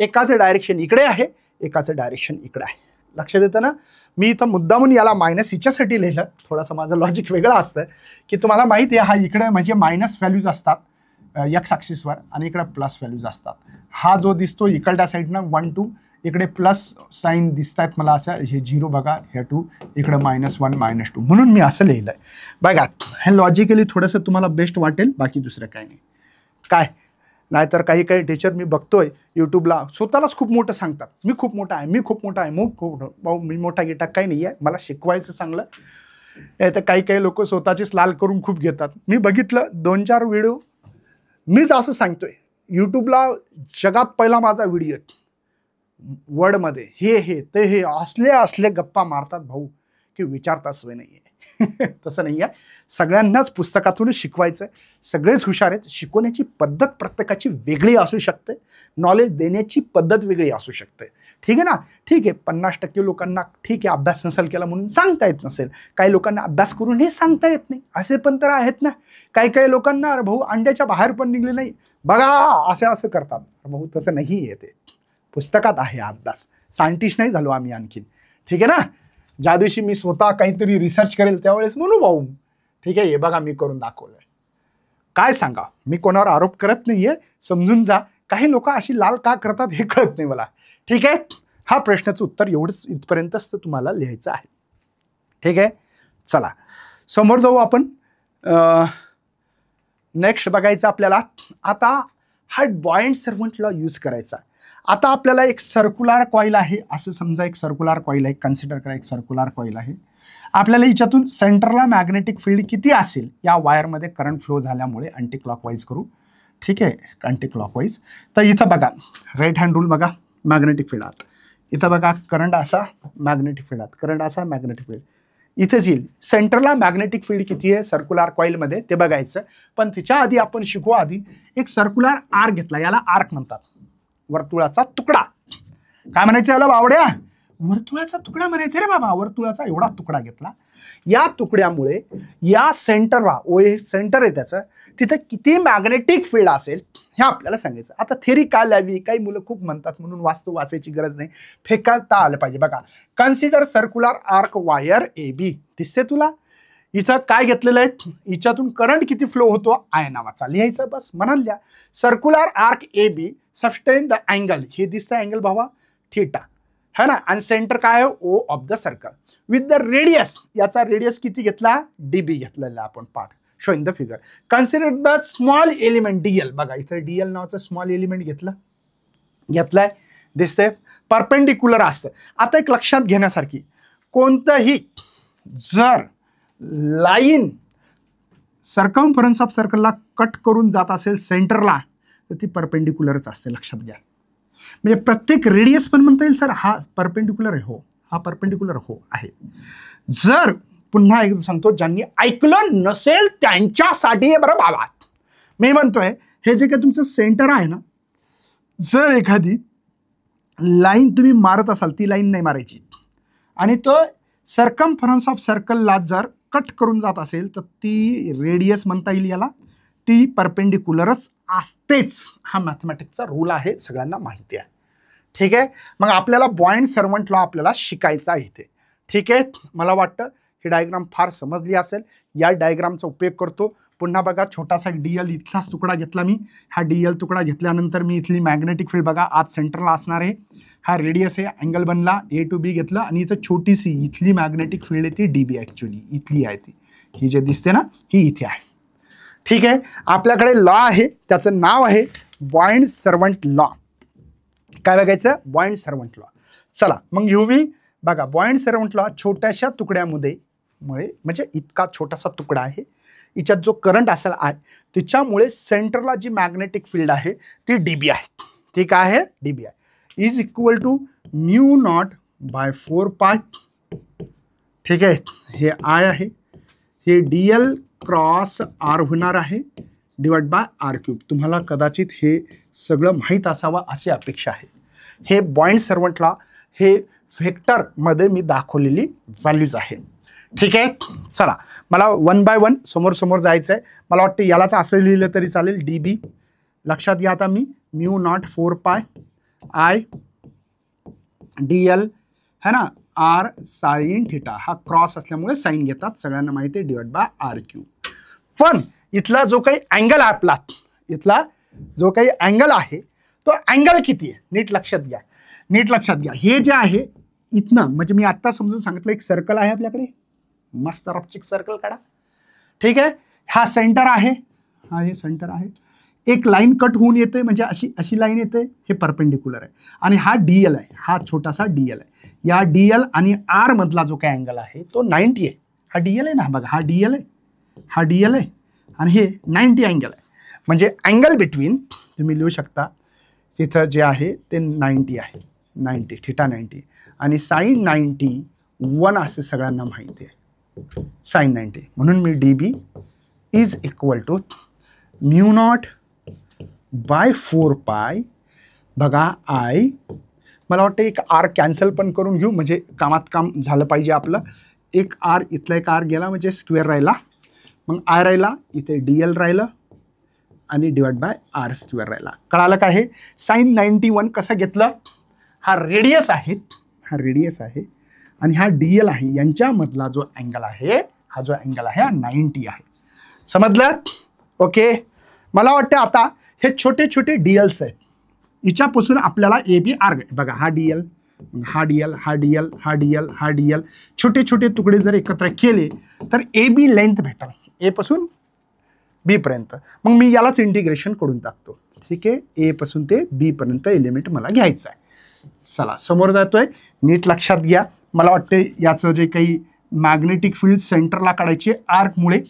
एकाचं डायरेक्शन इकडे आहे, एकाचं डायरेक्शन इकडे आहे. लक्षात येतं ना? मी इथं मुद्दामून याला मायनस हिच्यासाठी लिहिलं. थोडासा माझं लॉजिक वेगळं असतं की तुम्हाला माहिती आहे, हा इकडे म्हणजे मायनस व्हॅल्यूज असतात एक्स ॲक्सिसवर आणि इकडे प्लस व्हॅल्यूज असतात. हा जो दिसतो इकडल्या साईडनं 1 2 इकडे प्लस साईन दिसत आहेत मला असं. हे 0 बघा, हे 2 इकडे -1 -2 म्हणून मी असं लिहिलं आहे. बघा हे लॉजिकली थोडंसं तुम्हाला बेस्ट वाटेल, बाकी दुसरं काही नाही. काय नाहीतर काही टीचर मी बघतोय यूट्यूबला स्वतःलाच खूप मोठं सांगतात, मी खूप मोठा आहे, मी खूप मोठा आहे. मग खूप भाऊ मी मोठा गिटा काही नाही आहे, मला शिकवायचं चांगलं. नाही तर काही लोक स्वतःचीच लाल करून खूप घेतात. मी बघितलं 2-4 व्हिडिओ, मीच असं सांगतोय यूट्यूबला जगात पहिला माझा व्हिडिओ वर्डमध्ये हे ते हे असले गप्पा मारतात भाऊ की विचारता सोय नाही आहे. तसं नाही आहे. सगळ्यांनाच पुस्तकातूनच शिकवायचं आहे. सगळेच हुशार आहेत. शिकवण्याची पद्धत प्रत्येकाची वेगळी असू शकते, नॉलेज देण्याची पद्धत वेगळी असू शकते. ठीक आहे ना? ठीक आहे, 50% लोकांना ठीक आहे अभ्यास नसेल केला म्हणून सांगता येत नसेल. काही लोकांना अभ्यास करूनही सांगता येत नाही, असे पण तर आहेत ना. काही लोकांना अरे भाऊ अंड्याच्या बाहेर पण निघले नाही बघा, असं करतात. भाऊ तसं नाही आहे, ते पुस्तकात आहे अभ्यास. सायंटिस्ट नाही झालो आम्ही आणखीन. ठीक आहे ना? ज्या दिवशी मी स्वतः काहीतरी रिसर्च करेल त्यावेळेस म्हणू भाऊ ठीक आहे हे बघा मी करून दाखवलंय. काय सांगा, मी कोणावर आरोप करत नाहीये, समजून जा. काही लोक अशी लाल का करतात हे कळत नाही मला. ठीक आहे, हा प्रश्नाचं उत्तर एवढंच, इथपर्यंतच तुम्हाला लिहायचं आहे. ठीक आहे, चला समोर जाऊ आपण. नेक्स्ट बघायचं आपल्याला आता हा बॉयंट सर्वंट लॉ यूज करायचा. आता आपल्याला एक सर्क्युलर कॉईल आहे असं समजा, एक सर्क्युलर कॉईल आहे, कन्सिडर करा एक सर्क्युलर कॉईल आहे. आपल्याला हिच्यातून सेंटरला मॅग्नेटिक फील्ड किती असेल या वायरमध्ये करंट फ्लो झाल्यामुळे अँटी क्लॉकवाईज करू. ठीक आहे, अँटी क्लॉकवाईज. तर इथं बघा राईट हँड रूल बघा, मॅग्नेटिक फील्ड आत. इथं बघा करंट असा, मॅग्नेटिक फील्ड आत, करंट असा, मॅग्नेटिक फील्ड इथेच येईल. सेंटरला मॅग्नेटिक फील्ड किती आहे सर्क्युलर कॉईलमध्ये ते बघायचं. पण तिच्या आधी आपण शिकू, आधी एक सर्क्युलर आर्क घेतला, याला आर्क म्हणतात. वर्तुळाचा तुकडा. काय म्हणायचं याला बावड्या? वर्तुळाचा तुकडा म्हणायचं रे बाबा. वर्तुळाचा एवढा तुकडा घेतला. या तुकड्यामुळे या सेंटरला, ओ हे सेंटर आहे त्याचं, तिथे किती मॅग्नेटिक फील्ड असेल हे आपल्याला सांगायचं. आता थेरी काय लावी, काही मुलं खूप म्हणतात म्हणून वास्तू वाचायची गरज नाही, फेकाता आलं पाहिजे. बघा, consider circular arc wire A B. दिसते तुला? इथं काय घेतलेलं आहे, हिच्यातून करंट किती फ्लो होतो, आय नावाचा लिहायचं, बस म्हणाल लिहा. Circular arc A B subtend the angle, हे दिसतं अँगल भावा थीटा, है ना. आणि सेंटर काय आहे, O of the circle with the radius. याचा रेडियस किती घेतला, डीबी घेतलेला आपण part show in the figure. Consider the small element DL. बघा इथं डीएल नावाचं स्मॉल एलिमेंट घेतलाय, दिसतंय, परपेंडिक्युलर असतं. आता एक लक्षात घेण्यासारखी, कोणतंही जर लाईन सर्कम्फरन्स ऑफ सर्कलला कट करून जात असेल सेंटरला, तर ती परपेंडिक्युलरच असते, लक्षात घ्या. म्हणजे प्रत्येक रेडियस पण म्हणता येईल सर हा परपेंडिक्युलर आहे, हो हा परपेंडिक्युलर हो आहे. जर पुन्हा एकदा सांगतो, ज्यांनी ऐकलं नसेल त्यांच्यासाठी हे बरं बाबा. मी म्हणतोय हे जे काही तुमचं सेंटर आहे ना, जर एखादी लाईन तुम्ही मारत असाल, ती लाईन नाही मारायची, आणि तो सर्कम्फरन्स ऑफ सर्कलला जर कट करून जात असेल तर ती रेडियस म्हणता येईल याला, ती परपेंडिक्युलरच असतेच. हा मॅथमॅटिक्सचा रूल आहे, सगळ्यांना माहिती आहे. ठीक आहे. मग आपल्याला बॉइंड सर्वंट लॉ आपल्याला शिकायचा आहे इथे. ठीक आहे. मला वाटतं ही डायग्राम फार समजली असेल. या डायग्रामचा उपयोग करतो. पुन्हा बघा, छोटासा डीएल इथलाच तुकडा घेतला मी. हा डीएल तुकडा घेतल्यानंतर मी इथली मॅग्नेटिक फील्ड बघा आज सेंटरला असणार आहे. हा रेडियस आहे, अँगल बनला, ए टू बी घेतलं, आणि इथं छोटीशी इथली मॅग्नेटिक फील्ड आहे ती डीबी, ॲक्च्युली इथली आहे ती, ही जे दिसते ना ही इथे आहे. ठीक आहे. आपल्याकडे लॉ आहे, त्याचं नाव आहे बॉइंड सर्वंट लॉ. काय बघायचं, बॉइंड सर्वंट लॉ. चला मग घेऊ मी. बघा, बॉइंड सर्वंट लॉ छोट्याशा तुकड्यामुळे, म्हणजे इतका छोटासा तुकडा आहे, याच्यात जो करंट असेल आहे त्याच्यामुळे सेंटरला जी मॅग्नेटिक फील्ड आहे ती डीबी आहे. ठीक आहे, डीबी आहे, is equal to mu not by 4 ठीक आहे. हे आय आहे, हे डी एल क्रॉस आर होणार आहे डिवाइड बाय आर क्यूब. तुम्हाला कदाचित हे सगळं माहीत असावं अशी अपेक्षा आहे. हे बॉइंड सर्वंटला हे व्हेक्टरमध्ये मी दाखवलेली व्हॅल्यूज आहे. ठीक आहे. चला मला 1 बाय 1 समोर जायचं आहे. मला वाटतं यालाच असं लिहिलं तरी चालेल, डी बी. लक्षात घ्या आता मी mu naught 4 I D L है ना, आर साइन थिटा. हा क्रॉस असल्यामुळे साइन घेतात, सगळ्यांना माहिती आहे, डिवाइड बाय आर क्यूब. पण इथला जो काही अँगल आहे आपला, इथला जो काही अँगल आहे तो अँगल किती आहे नीट लक्षात घ्या, नीट लक्षात घ्या. हे जे आहे इथनं, म्हणजे मी आत्ता समजून सांगितलं, एक सर्कल आहे आपल्याकडे, मस्त रफचिक सर्कल काढा. ठीक आहे. हा सेंटर आहे, हा हे सेंटर आहे, एक लाईन कट होऊन येते, म्हणजे अशी अशी लाईन येते, हे परपेंडिक्युलर आहे, आणि हा डी एल आहे, हा छोटासा डी एल आहे. या डी एल आणि आर मधला जो काही अँगल आहे तो 90 आहे. हा डी एल आहे ना, बघा हा डी एल आहे, हा डी एल आहे, आणि हे 90 अँगल आहे. म्हणजे अँगल बिटवीन तुम्ही लिहू शकता इथं जे आहे ते 90 आहे, 90 थिटा 90, आणि साइन 91 असे सगळ्यांना माहिती आहे, साइन 90. म्हणून मी D B is equal to mu not by 4 बघा आय. मला वाटतं एक आर कॅन्सल पण करून घेऊ, म्हणजे कामात काम झालं पाहिजे आपलं. एक आर, इथला एक आर गेला म्हणजे स्क्वेअर राहिला, मग आय राहिला, इथे डी एल राहिलं, आणि डिवाइड बाय आर स्क्वेअर राहिला. कळालं का? हे साइन 91 कसं घेतलं, हा रेडियस आहे, हा रेडियस आहे, आणि हा डी एल आहे, यांच्यामधला जो अँगल आहे, हा जो अँगल आहे हा 90 आहे. समजलं? ओके. मला वाटतं आता हे छोटे छोटे डी एल्स आहेत, हिच्यापासून आपल्याला ए बी आर, बघा हा डी एल, हा डी एल, हा डी एल, हा डी एल, हा डी एल, छोटे छोटे तुकडे जर एकत्र केले तर ए बी लेंथ भेटेल, ए पासून बी पर्यंत. मग मी यालाच इंटिग्रेशन करून टाकतो. ठीक आहे. ए पासून ते बी पर्यंत एलिमेंट मला घ्यायचं आहे. चला समोर जातोय, नीट लक्षात घ्या. मला वाटते याचं जे काही मॅग्नेटिक फील्ड सेंटरला काढायची आर्कमुळे,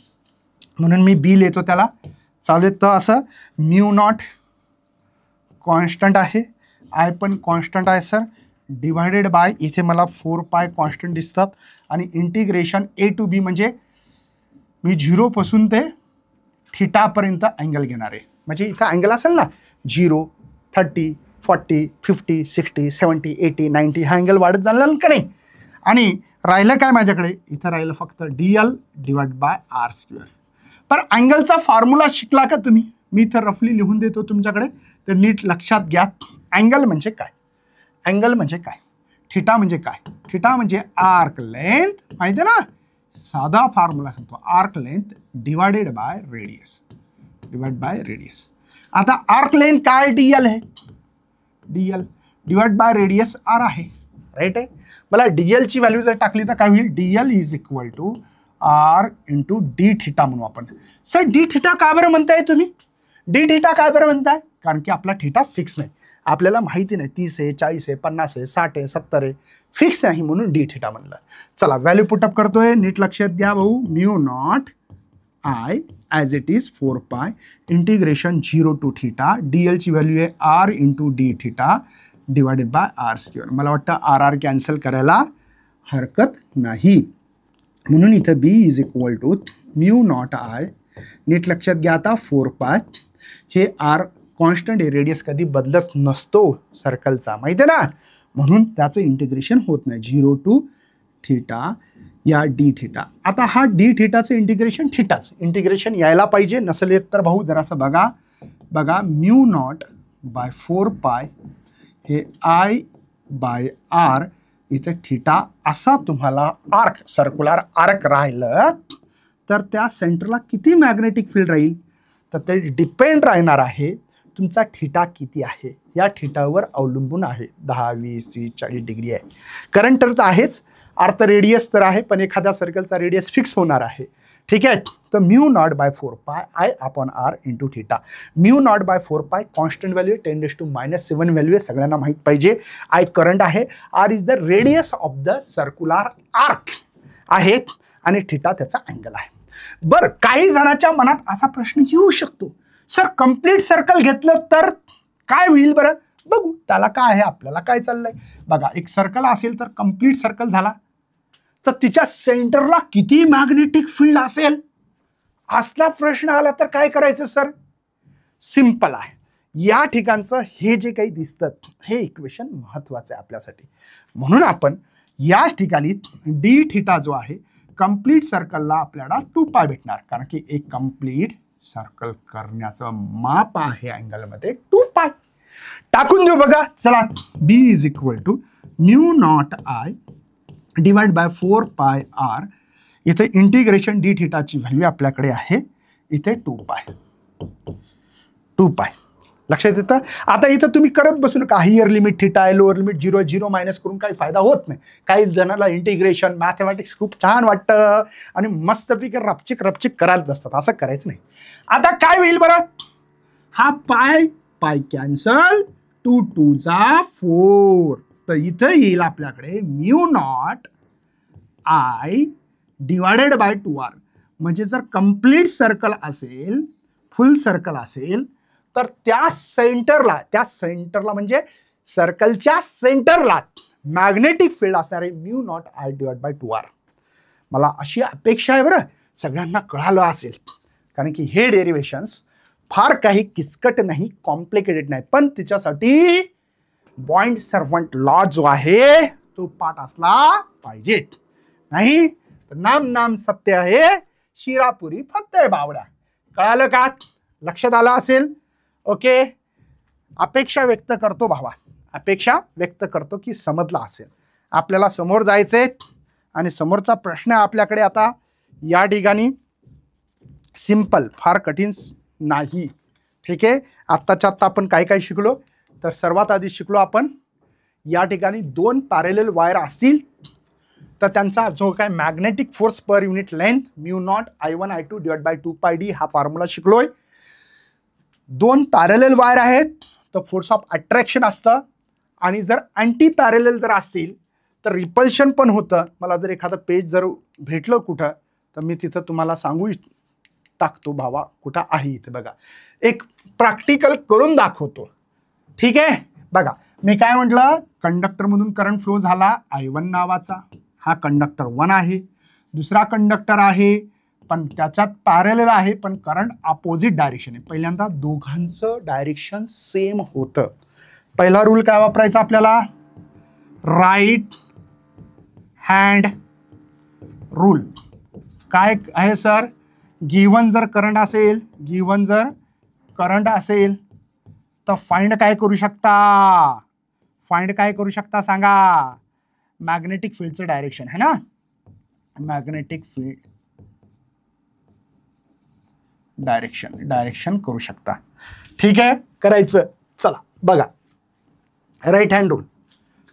म्हणून मी बी लिहितो त्याला. चालेल. तर असं म्यू नॉट कॉन्स्टंट आहे, आय पण कॉन्स्टंट आहे सर, डिवायडेड बाय इथे मला 4 कॉन्स्टंट दिसतात, आणि इंटिग्रेशन ए टू बी, म्हणजे मी 0 पासून ते थिटापर्यंत अँगल घेणार आहे. म्हणजे इथं अँगल असेल ना 0, 30, 40, 50, 60, 70, 80, 90 हा अँगल वाढत जाणार का नाही. आणि राहिलं काय माझ्याकडे, इथं राहिलं फक्त DL डिवाइड बाय R². पण अँगलचा फॉर्म्युला शिकला का तुम्ही? मी इथं रफली लिहून देतो तुमच्याकडे, तर नीट लक्षात घ्या. अँगल म्हणजे काय, अँगल म्हणजे काय, थिटा म्हणजे काय. थिटा म्हणजे आर्क लेंथ, माहिती आहे ना, साधा फॉर्म्युला सांगतो, arc length divided by radius, divide by radius. आता आर्क लेंथ काय, DL आहे, DL divide by radius R आहे, राईट आहे. मला DL ची व्हॅल्यू जर टाकली तर काय होईल, DL is equal to R into D theta म्हणू आपण. सर डी थिटा का बरं म्हणताय तुम्ही, डी थिटा काय बरं म्हणताय, कारण की आपला थिटा फिक्स नाही, आपल्याला माहिती नाही 30 आहे, 40 आहे, 50 आहे, 60 आहे, 70 आहे, फिक्स नाही म्हणून डी थिटा म्हणलं. चला व्हॅल्यू पुटअप करतोय, नीट लक्षात घ्या भाऊ. Mu naught I as it is 4 पाय इंटिग्रेशन 0 टू थिटा, DL ची व्हॅल्यू आहे R into D theta divided by R². मला वाटतं RR कॅन्सल करायला हरकत नाही, म्हणून इथं B is equal to mu not I. नीट लक्षात घ्या आता 4 पाय, हे R कॉन्स्टंट आहे, रेडियस कधी बदलत नसतो सर्कलचा, माहिती आहे ना, म्हणून त्याचं इंटिग्रेशन होत नाही 0 टू थिटा या डी थिटा. आता हा डी थिटाचं इंटिग्रेशन, थिटाच इंटिग्रेशन यायला पाहिजे, नसेल येत तर भाऊ जरासं बघा बघा, म्यू नॉट बाय 4 पाय हे I बाय R, इथे थिटा असा तुम्हाला आर्क, सर्क्युलर आर्क राहिलं तर त्या सेंटरला किती मॅग्नेटिक फील्ड राहील, तर ते डिपेंड राहणार आहे तुमचा थिटा किती आहे, या थिटावर अवलंबून आहे. 10, 20, 30, 40 डिग्री आहे. करंट तर आहेच, अर्थ रेडियस तर आहे, पण एखाद्या सर्कलचा रेडियस फिक्स होणार आहे, ठीक आहे. तर mu naught by 4 pi I upon R into theta. Mu not by 4 pi constant value 10⁻⁷ value आहे, सगळ्यांना माहीत पाहिजे. I करंट आहे, R is the radius of the circular arc आहे, आणि थिटा त्याचा अँगल आहे. बरं, काही जणांच्या मनात असा प्रश्न येऊ शकतो, सर कंप्लीट सर्कल घेतलं तर काय होईल बरं, बघू त्याला काय आहे, आपल्याला काय चाललंय बघा. एक सर्कल असेल तर कंप्लीट सर्कल झाला, तर तिच्या सेंटरला किती मॅग्नेटिक फील्ड असेल, असला प्रश्न आला तर काय करायचं सर, सिंपल आहे. या ठिकाणचं हे जे काही दिसतं हे इक्वेशन महत्वाचं आहे आपल्यासाठी, म्हणून आपण याच ठिकाणी डी थिटा जो आहे कंप्लीट सर्कलला आपल्याला 2 पाय भेटणार, कारण की एक कंप्लीट सर्कल करण्याचं माप आहे अँगलमध्ये 2 पाय. टाकून देऊ बघा, चला. B is equal to mu not I divide by 4 pi R. इथे इंटिग्रेशन डी थिटाची व्हॅल्यू आपल्याकडे आहे, इथे 2 पाय, 2 पाय. लक्षात येतं. आता इथं तुम्ही करत बसू नका, हायर लिमिट थिटा आहे, लोअर लिमिट 0 आहे, 0 मायनस करून काही फायदा होत नाही. काही जणांना इंटिग्रेशन मॅथमॅटिक्स खूप छान वाटतं आणि मस्तपैकी रपचिक रपचिक करायला असतात, असं करायचं नाही. आता काय होईल बरं, हा पाय पाय कॅन्सल, 2 2 जा 4, तर इथं येईल आपल्याकडे mu naught I divided by 2R. म्हणजे जर कंप्लीट सर्कल असेल, फुल सर्कल असेल, तर त्या सेंटरला म्हणजे सर्कलच्या सेंटरला मॅग्नेटिक फील्ड असणार आहे mu naught I divide bye 2R. मला अशी अपेक्षा आहे बरं सगळ्यांना कळालं असेल, कारण की हे डेरिव्हेशन्स फार काही किचकट नाही, कॉम्प्लिकेटेड नाही, पण तिच्यासाठी बॉइंड सर्वंट लॉ जो आहे तो पाठ असला पाहिजे. नाही तर नाम सत्य आहे, शिरापुरी फक्त आहे बावडा. कळालं का, लक्षात आलं असेल. ओके, अपेक्षा व्यक्त करतो भावा, अपेक्षा व्यक्त करतो की समजला असेल. आपल्याला समोर जायचंय आणि समोरचा प्रश्न आपल्याकडे आता या ठिकाणी सिंपल, फार कठीण नाही, ठीक आहे. आत्ताच्या आत्ता आपण काय काय शिकलो, तर सर्वात आधी शिकलो आपण या ठिकाणी 2 पॅरेलल वायर असतील तर त्यांचा जो काय magnetic force per unit length mu naught I1 I2 divide by 2 pi D हा फॉर्म्युला शिकलोय. 2 पॅरेलल वायर आहेत तर फोर्स ऑफ अट्रॅक्शन असतं, आणि जर अँटी पॅरेलल जर असतील तर रिपल्शन पण होतं. मला जर एखादं पेज जर भेटलं कुठं तर मी तिथं तुम्हाला सांगू टाकतो भावा कुठं आहे. इथे बघा, एक प्रॅक्टिकल करून दाखवतो, ठीक आहे. बघा मी काय म्हटलं, कंडक्टरमधून करंट फ्लो झाला I1 नावाचा, हा कंडक्टर 1 आहे, दुसरा कंडक्टर आहे पण त्याच्यात पॅरेलल आहे, पण करंट अपोजिट डायरेक्शन आहे. पहिल्यांदा दोघांचं डायरेक्शन सेम होतं, पहिला रूल काय वापरायचा आपल्याला, राईट हँड रूल. काय आहे सर, गिवन जर करंट असेल तर फाइंड काय करू शकता सांगा, मॅग्नेटिक फील्डचं डायरेक्शन है ना, मॅग्नेटिक फील्ड डायरेक्शन करू शकता. ठीक आहे, करायचं. चला बघा, राईट हँड रूल,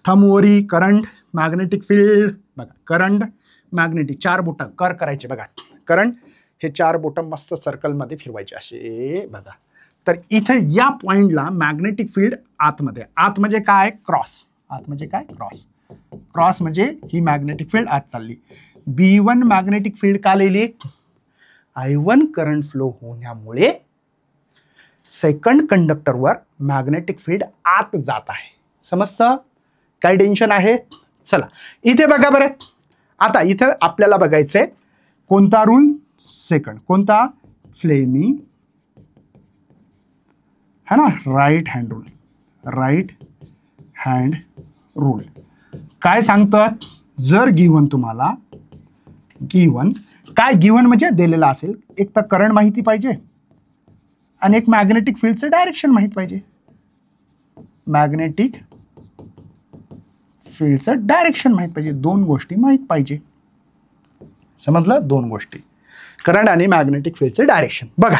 थंब वरी करंट मॅग्नेटिक फील्ड. बघा करंट मॅग्नेटिक, 4 बोटं करायचे बघा. करंट हे 4 बोटं मस्त सर्कलमध्ये फिरवायचे असे बघा. तर इथे या पॉइंटला मॅग्नेटिक फील्ड आतमध्ये, आत म्हणजे काय, क्रॉस, आत म्हणजे काय, क्रॉस म्हणजे ही मॅग्नेटिक फील्ड आत चालली. B1 मॅग्नेटिक फील्ड का लिहिली, I1 करंट फ्लो होण्यामुळे सेकंड कंडक्टरवर मॅग्नेटिक फील्ड आत जात आहे. समजतं, काय टेन्शन आहे. चला इथे बघा बरं, आता इथे आपल्याला बघायचंय कोणता रूल, सेकंड, कोणता, फ्लेमिंग है ना, राईट हँड रूल. काय सांगतात, जर गिवन तुम्हाला, काय गिवन म्हणजे दिलेला असेल, एक तर करंट माहिती पाहिजे आणि एक मॅग्नेटिक फील्डचं डायरेक्शन माहित पाहिजे. मॅग्नेटिक फील्डचं डायरेक्शन माहित पाहिजे, 2 गोष्टी माहित पाहिजे. समजलं, 2 गोष्टी, करंट आणि मॅग्नेटिक फील्डचं डायरेक्शन. बघा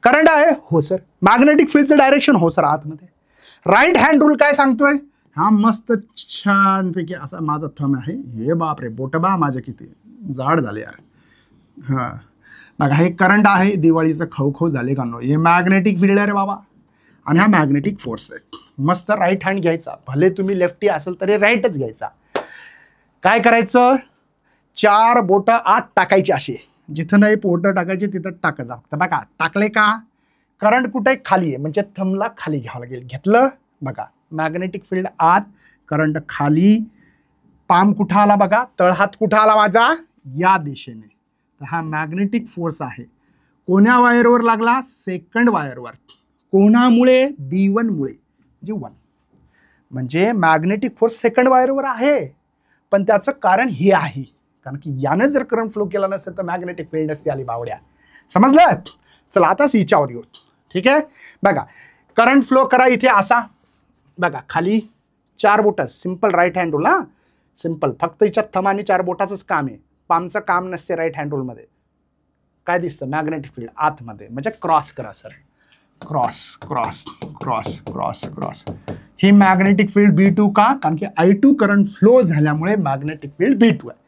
करंट आहे, हो सर, मॅग्नेटिक फील्डचं डायरेक्शन, हो सर, आतमध्ये. राईट हँड रूल काय सांगतोय, हा मस्त छानपैकी असा माझा थंब आहे, हे बापरे बोट बा माझे किती जाड झाले यार. हा बघा, हे करंट आहे, दिवाळीचं खवखव झाले का नो, हे मॅग्नेटिक फील्ड आहे रे बाबा, आणि हा मॅग्नेटिक फोर्स आहे. मस्त राईट हँड घ्यायचा, भले तुम्ही लेफ्टी असेल तरी राईटच घ्यायचा. काय करायचं, 4 बोटं आत टाकायची अशी, जिथं नाही बोटं टाकायची तिथं टाकायचं. फक्त बघा टाकले का, करंट कुठे खाली आहे म्हणजे थंबला खाली घ्यावं लागेल. घेतलं, बघा मॅग्नेटिक फील्ड आत, करंट खाली, पाम कुठं आला बघा, तळहात कुठं आला माझा, या दिशेने. तर हा मॅग्नेटिक फोर्स आहे, कोण्या वायरवर लागला, सेकंड वायरवर. कोणामुळे, B1 मुळे, म्हणजे 1. म्हणजे मॅग्नेटिक फोर्स सेकंड वायरवर आहे, पण त्याचं कारण हे आहे, कारण की यानं जर करंट फ्लो केला नसेल तर मॅग्नेटिक फील्ड नसती आली बावड्या. समजलं. चला आता हिच्यावर येऊ. ठीक आहे, बघा करंट फ्लो करा इथे असा, बघा खाली 4 बोटं, सिंपल राईट हँड रूल. हा सिंपल, फक्त हिच्यात थंब आणि 4 बोटाचंच काम आहे, पामचं काम नसते राईट हँड रूलमध्ये. काय दिसतं, मॅग्नेटिक फील्ड आतमध्ये, म्हणजे क्रॉस करा सर, क्रॉस. ही मॅग्नेटिक फील्ड B2 का, कारण की I2 करंट फ्लो झाल्यामुळे मॅग्नेटिक फील्ड B2 आहे.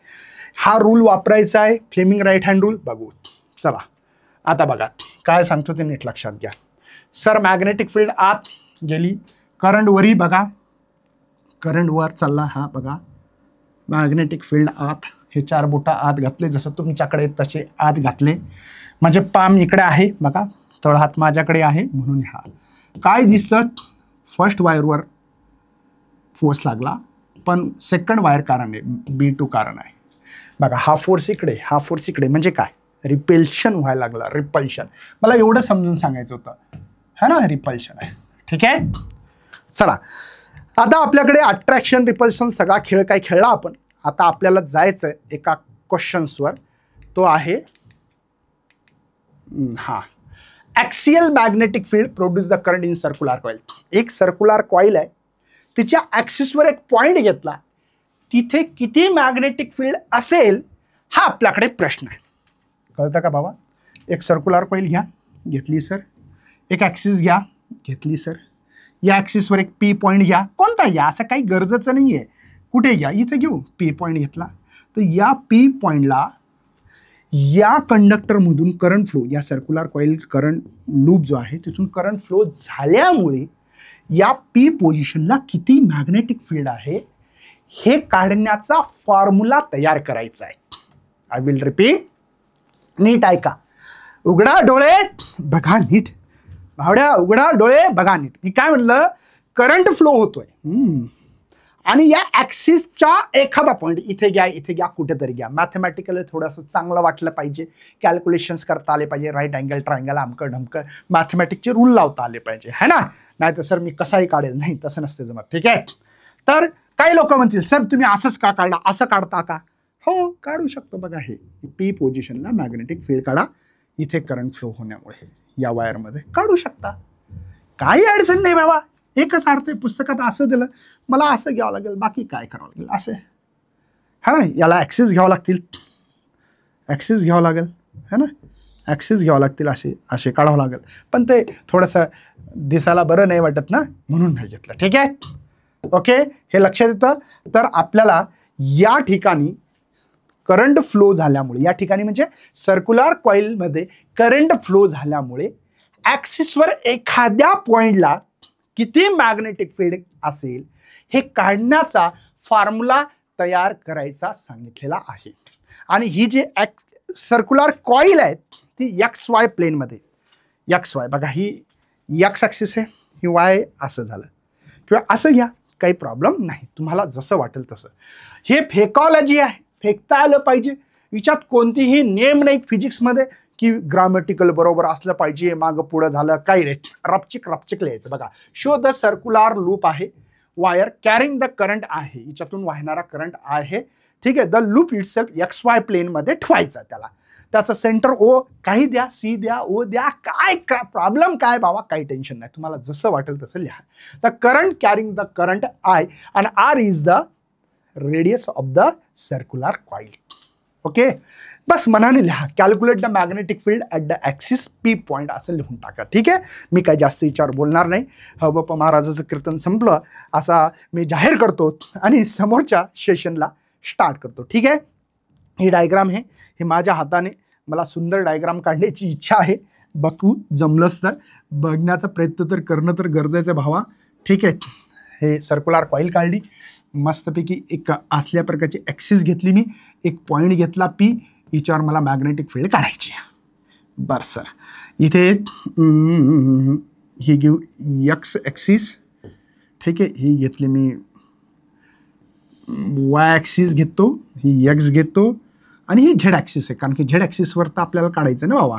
हा रूल वापरायचा आहे, फ्लेमिंग राईट हँड रूल. बघू, चला आता बघा काय सांगतो ते नीट लक्षात घ्या. सर मॅग्नेटिक फील्ड आत गेली, करंट वरी बघा, करंट वर चालला, हा बघा मॅग्नेटिक फील्ड आत, हे 4 बोटं आत घातले, जसं तुमच्याकडे तसे आत घातले, म्हणजे पाम इकडे आहे बघा, तळहात माझ्याकडे आहे, म्हणून हा काय दिसतं, फर्स्ट वायरवर फोर्स लागला, पण सेकंड वायर कारण आहे, B2 कारण आहे. बघा हा फोर्स इकडे, हा फोर्स इकडे, म्हणजे काय, रिपल्शन व्हायला लागला, रिपल्शन. मला एवढं समजून सांगायचं होतं, है ना, रिपल्शन आहे. ठीक आहे, चला आता आपल्याकडे अट्रॅक्शन रिपल्शन सगळा खेळ काय खेळला आपण. आता आपल्याला जायचं एका क्वेश्चन्सवर, तो आहे हा, axial magnetic field produce the current in circular coil. एक सर्क्युलर कॉईल आहे, तिच्या ॲक्सिसवर एक पॉईंट घेतला, तिथे किती मॅग्नेटिक फील्ड असेल हा आपल्याकडे प्रश्न आहे. कळतं का बाबा. एक सर्क्युलर कॉईल घ्या, घेतली सर. एक ॲक्सिस घ्या, घेतली सर. या ॲक्सिसवर एक P पॉईंट घ्या, कोणता घ्या असं काही गरजेचं नाही आहे, कुठे घ्या, इथं घेऊ. P पॉईंट घेतला तर या P पॉईंटला या कंडक्टरमधून करंट फ्लो, या सर्क्युलर कॉईल करंट लूप जो आहे तिथून करंट फ्लो झाल्यामुळे या P पोझिशनला किती मॅग्नेटिक फील्ड आहे हे काढण्याचा फॉर्म्युला तयार करायचा आहे. आय विल रिपीट, नीट ऐका, उघडा डोळे बघा नीट, भावड्या उघडा डोळे बघा नीट. मी काय म्हणलं, करंट फ्लो होतोय, आणि या ॲक्सिसच्या एखादा पॉईंट इथे घ्या कुठेतरी घ्या. मॅथमॅटिकली थोडंसं चांगलं वाटलं पाहिजे, कॅल्क्युलेशन्स करता आले पाहिजे, राईट अँगल ट्रायंगल अमकं ढमकं मॅथमॅटिकचे रूल लावता आले पाहिजे, है ना. नाही तर सर मी कसाही काढेल, नाही तसं नसते जमत. ठीक आहे. तर काही लोक म्हणतील सर तुम्ही असंच का काढला, असं काढता का? हो काढू शकतो. बघा हे पी पोझिशनला मॅग्नेटिक फील्ड काढा, इथे करंट फ्लो होण्यामुळे या वायरमध्ये काढू शकता, काही अडचण नाही बाबा. एकच अर्थ आहे, पुस्तकात असं दिलं, मला असं घ्यावं लागेल, बाकी काय करावं लागेल असं, है ना. याला ॲक्सिस घ्यावं लागतील, ॲक्सिस घ्यावं लागेल, है ना, ॲक्सिस घ्यावं लागतील, असे काढावं लागेल. पण ते थोडंसं दिसायला बरं नाही वाटत ना, म्हणून नाही घेतलं. ठीक आहे. ओके, हे लक्षात येतं. तर आपल्याला या ठिकाणी करंट फ्लो झाल्यामुळे, या ठिकाणी म्हणजे सर्क्युलर कॉइलमध्ये करंट फ्लो झाल्यामुळे ॲक्सिसवर एखाद्या पॉइंटला किती मॅग्नेटिक फील्ड असेल हे काढण्याचा फॉर्म्युला तयार करायचा सांगितलेला आहे. आणि ही जी सर्क्युलर कॉइल आहे ती एक्स वाय प्लेनमध्ये, एक्स वाय बघा, ही एक्स ॲक्सिस आहे, ही वाय असं झालं किंवा असं घ्या, काही प्रॉब्लेम नाही, तुम्हाला जसं वाटेल तसं. हे फेकॉलॉजी आहे, फेकता आलं पाहिजे. याच्यात कोणतीही नेम नाहीत फिजिक्समध्ये की ग्रामॅटिकल बरोबर असलं पाहिजे, मागं पुढं झालं, काही नाही, रपचिक लिहायचं. बघा, शो द सर्क्युलर लूप आहे, वायर कॅरिंग द करंट आहे, याच्यातून वाहणारा करंट आहे. ठीक आहे. The loop itself x Y प्लेनमध्ये ठेवायचं, त्याचं सेंटर ओ, काही द्या, सी द्या, ओ द्या, काय प्रॉब्लेम काय बाबा, काही टेन्शन नाही, तुम्हाला जसं वाटेल तसं लिहा. The current carrying the current I and R is the radius of the circular coil. Okay, बस मनाने लिहा. Calculate the magnetic field at the axis P point असं लिहून टाका. ठीक आहे. मी काय जास्त विचार बोलणार नाही. बाप्पा महाराजाचं कीर्तन संपलं असा मी जाहीर करतो आणि समोरच्या सेशनला स्टार्ट करतो. ठीक आहे. ही डायग्राम आहे, हे माझ्या हाताने मला सुंदर डायग्राम काढण्याची इच्छा आहे. बघू जमलंच तर बघण्याचा प्रयत्न तर करणं तर गरजेचं भावा. ठीक आहे. हे सर्क्युलर कॉइल काढली मस्तपैकी, एक असल्या प्रकारची ॲक्सिस घेतली मी, एक पॉईंट घेतला पी, हिच्यावर मला मॅग्नेटिक फील्ड काढायची. बरं सर, इथे ही घेऊ एक्स ॲक्सिस. ठीक आहे. ही घेतली मी, वाय ॲक्सिस घेतो, ही एक्स घेतो आणि ही झेड ॲक्सिस आहे, कारण की झेड ॲक्सिसवर तर आपल्याला काढायचं ना बाबा,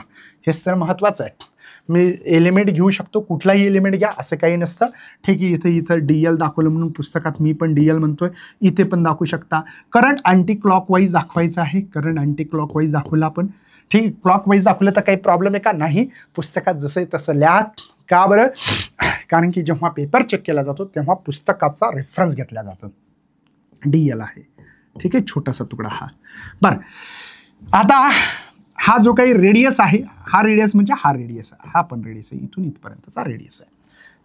हेच तर महत्त्वाचं आहे. मी एलिमेंट घेऊ शकतो, कुठलाही एलिमेंट घ्या, असं काही नसतं. ठीक आहे. इथं डी एल दाखवलं म्हणून पुस्तकात मी पण डी एल म्हणतोय, इथे पण दाखवू शकता. करंट अँटी क्लॉकवाईज दाखवायचं आहे, करंट अँटी क्लॉकवाईज दाखवलं आपण. ठीक आहे. क्लॉकवाईज दाखवलं तर काही प्रॉब्लेम आहे का? नाही. पुस्तकात जसं आहे तसं लिहा. का बरं? कारण की जेव्हा पेपर चेक केला जातो तेव्हा पुस्तकाचा रेफरन्स घेतला जातो. डी एल आहे. ठीक आहे. छोटासा तुकडा हा. बरं, आता हा जो काही रेडियस आहे, हा रेडियस म्हणजे हा रेडियस आहे, हा पण रेडियस आहे, इथून इथपर्यंतचा रेडियस आहे.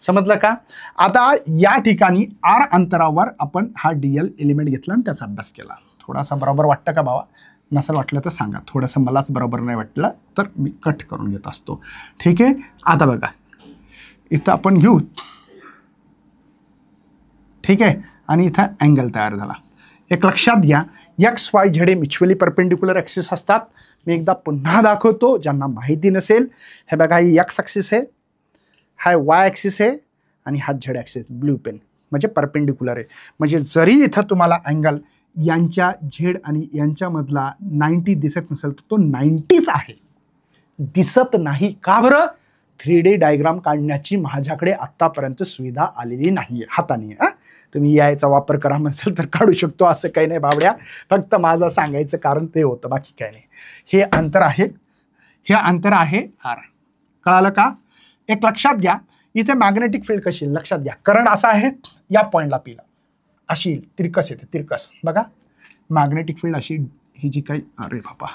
समजलं का? आता या ठिकाणी आर अंतरावर आपण हा डीएल एलिमेंट घेतला आणि त्याचा अभ्यास केला. थोडासा बरोबर वाटतं का बाबा? नसेल वाटलं तर सांगा. थोडंसं मलाच बरोबर नाही वाटलं तर मी कट करून घेत असतो. ठीक आहे. आता बघा, इथं आपण घेऊ. ठीक आहे. आणि इथं अँगल तयार झाला. एक लक्षात घ्या, एक्स वाय झेड हे म्युच्युअली परपेंडिक्युलर ॲक्सिस असतात. मी एकदा पुन्हा दाखवतो ज्यांना माहिती नसेल. हे बघा, ही एक्स ॲक्सिस आहे, हा वाय ॲक्सिस आहे आणि हा झेड ॲक्सिस, ब्ल्यू पेन म्हणजे परपेंडिक्युलर आहे. म्हणजे जरी इथं तुम्हाला अँगल यांच्या झेड आणि यांच्यामधला 90 दिसत नसेल तर तो 90च आहे, दिसत नाही. का बरं? 3D डायग्राम काढण्याची माझ्याकडे आत्तापर्यंत सुविधा आलेली नाही आहे हाताने. तुम्ही याचा वापर करा म्हणसाल तर काढू शकतो, असं काही नाही बावड्या. फक्त माझं सांगायचं कारण ते होतं, बाकी काही नाही. हे अंतर आहे, हे अंतर आहे आर. कळालं का? एक लक्षात घ्या, इथे मॅग्नेटिक फील्ड कशी लक्षात घ्या. करंट असा आहे, या पॉईंटला पीला अशी तिरकस येते, तिरकस. बघा, मॅग्नेटिक फील्ड अशी, ही जी काही, अरे बाबा,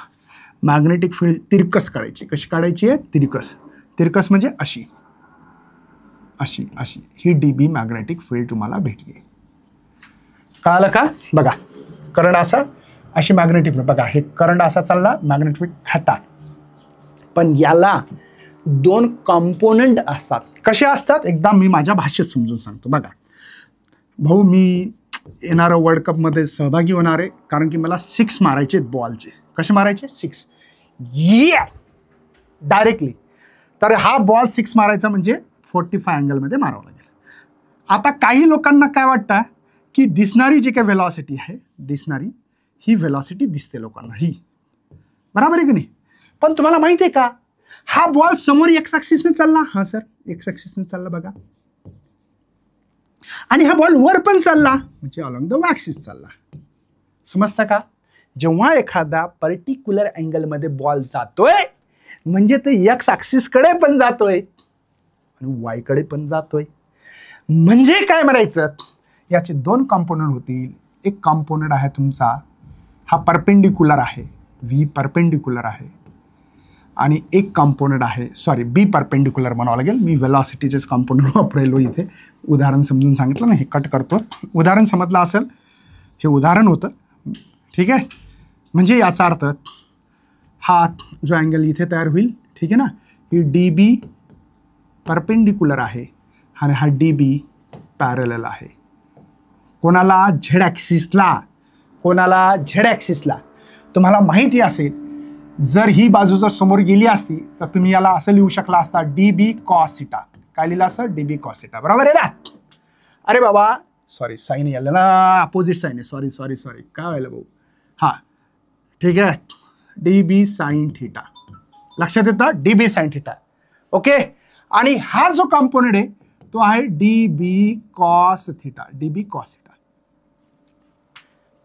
मॅग्नेटिक फील्ड तिरकस काढायची. कशी काढायची आहे? तिरकस. तिरकस म्हणजे अशी अशी अशी. ही डीबी मॅग्नेटिक फील्ड तुम्हाला भेटली. कळालं का? बघा, करंट असा, अशी मॅग्नेटिक फील्ड. बघा, हे करंट असा चालला, मॅग्नेटिक फील्ड खाटा. पण याला 2 कॉम्पोनंट असतात. कसे असतात? एकदा मी माझ्या भाषेत समजून सांगतो. बघा भाऊ, मी येणाऱ्या वर्ल्ड कपमध्ये सहभागी होणार आहे, कारण की मला 6 मारायचे बॉलचे. कसे मारायचे? 6 डायरेक्टली. तर हा बॉल 6 मारायचा म्हणजे 45 अँगलमध्ये मारावं लागेल. आता काही लोकांना काय वाटतं की दिसणारी जी काही व्हेलॉसिटी आहे, दिसणारी ही व्हेलॉसिटी दिसते लोकांना, ही बरोबर आहे की नाही. पण तुम्हाला माहिती आहे का, हा बॉल समोर एक्स ऍक्सिसने चालला. हा सर, एक्स ऍक्सिसने चालला बघा. आणि हा बॉल वर पण चालला, म्हणजे अलॉंग द वाय ऍक्सिस चालला. समजतं का? जेव्हा एखादा पर्टिक्युलर अँगल मध्ये बॉल जातोय म्हणजे ते एक्स ऍक्सिस कडे पण जातोय आणि वाय कडे पण जातोय. म्हणजे काय म्हणायचं, याचे दोन कॉम्पोनंट होतील. एक कॉम्पोनंट आहे तुमचा हा परपेंडिक्युलर आहे, व्ही परपेंडिक्युलर आहे, आणि एक कॉम्पोनंट आहे, सॉरी बी परपेंडिक्युलर म्हणावं लागेल. मी व्हेलॉसिटीचेच कॉम्पोनंट वापरलो इथे, उदाहरण समजून सांगितलं ना, हे कट करतो. उदाहरण समजलं असेल, हे उदाहरण होतं. ठीक आहे, म्हणजे याचा अर्थ हा जो अँगल इथे तयार होईल, ठीक आहे ना, ही डी बी परपेंडिक्युलर आहे आणि हा डी बी पॅरलल आहे. कोणाला? झेड ॲक्सिसला. कोणाला? झेड ॲक्सिसला. तुम्हाला माहिती असेल, जर ही बाजू जर समोर गेली असती तर तुम्ही याला असं लिहू शकला असता, डी बी कॉस थिटा. काय लिहिलं असं? D B cos theta. बरोबर आहे ना? अरे बाबा सॉरी, साईन यायला ना, अपोजिट साईन आहे. सॉरी सॉरी सॉरी, काय व्हायला भाऊ. हां ठीक आहे, डी बी साईन थिटा. लक्षात येतं? D B sine theta. Okay. आणि हा जो कॉम्पोनंट आहे तो आहे D B cos theta. D B cos theta.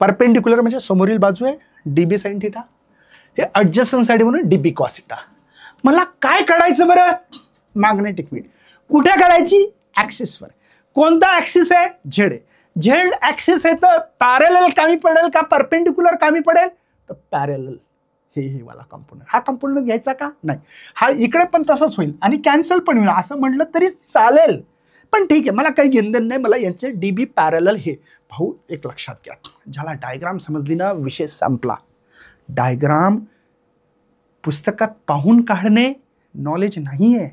Perpendicular म्हणजे समोरील बाजू आहे डी बी साईन थिटा, हे ॲडजस्टंट साईड म्हणून डी बी कॉस थिटा. मला काय काढायचं बरं? Magnetic field. कुठे काढायची? ॲक्सिसवर. कोणता ॲक्सिस आहे? झेड आहे. झेड ॲक्सिस आहे तर पॅरलल कमी पडेल का परपेंडिक्युलर कमी पडेल? तर पॅरलल. हे वाला कंपोनंट. हा कंपोनंट घ्यायचा का? नाही. हा इकडे पण तसंच होईल आणि कॅन्सल पण होईल असं म्हटलं तरी चालेल. पण ठीक आहे, मला काही घेणं नाही, मला यांचे डी बी पॅरलल हे. भाऊ एक लक्षात घ्या, ज्याला डायग्राम समजली ना, विषय संपला. डायग्राम पुस्तकात पाहून काढणे नॉलेज नाही आहे,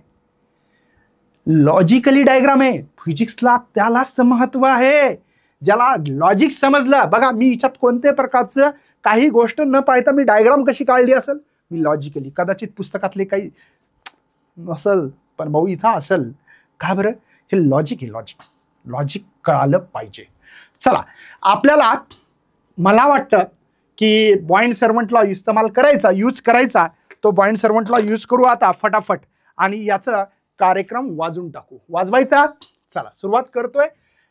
लॉजिकली डायग्राम आहे. फिजिक्सला त्यालाच महत्व आहे. ज्याला लॉजिक समजलं, बघा मी याच्यात कोणत्याही प्रकारचं काही गोष्ट न पाहता मी डायग्राम कशी काढली असेल, मी लॉजिकली. कदाचित पुस्तकातले काही नसल, पण भाऊ इथं असेल. का बरं? हे लॉजिक आहे. लॉजिक कळालं पाहिजे. चला, आपल्याला मला वाटतं की बॉइंड सर्वंट लॉ इस्तेमाल करायचा, यूज करायचा. तो बॉइंड सर्वंट लॉ यूज करू आता फटाफट आणि याचा कार्यक्रम वाजून टाकू. वाजवायचा. चला सुरुवात करतोय.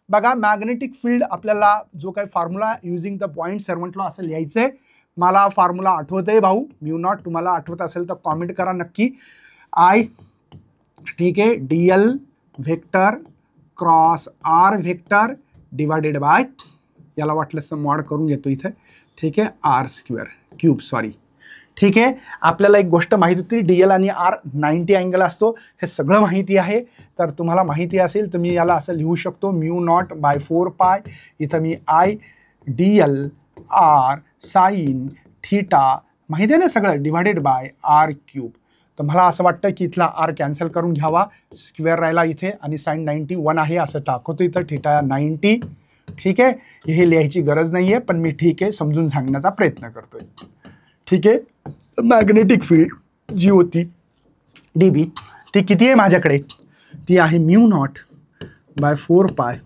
बघा, मॅग्नेटिक फील्ड आपल्याला जो काही formula using the Biot Savart law असं लिहायचंय. मला फॉर्म्युला आठवतंय भाऊ, म्यू नॉट. तुम्हाला आठवत असेल तर कॉमेंट करा नक्की. आय, ठीक आहे, D L vector cross R vector divided by, याला वाटलंच तर मॉड करून घेतो इथे, ठीक आहे, आर स्क्वेअर क्यूब. सॉरी, ठीक आहे. आपल्याला एक गोष्ट माहिती होती, डी एल आणि आर 90 अँगल असतो, हे सगळं माहिती आहे. तर तुम्हाला माहिती असेल तर मी याला असं लिहू शकतो, म्यू नॉट बाय 4 पाय. इथं मी I D L R sine theta माहिती आहे ना सगळं, डिवायडेड बाय आर क्यूब. तर मला असं वाटतं की इथला आर कॅन्सल करून घ्यावा, स्क्वेअर राहिला इथे, आणि साईन 91 आहे असं टाकतो इथं, थिटा 90. ठीक आहे, हे लिहायची गरज नाही आहे, पण मी ठीक आहे समजून सांगण्याचा प्रयत्न करतोय. ठीक आहे. मॅग्नेटिक फील्ड जी होती डी बी, ती किती आहे माझ्याकडे? ती आहे mu naught by 4 pi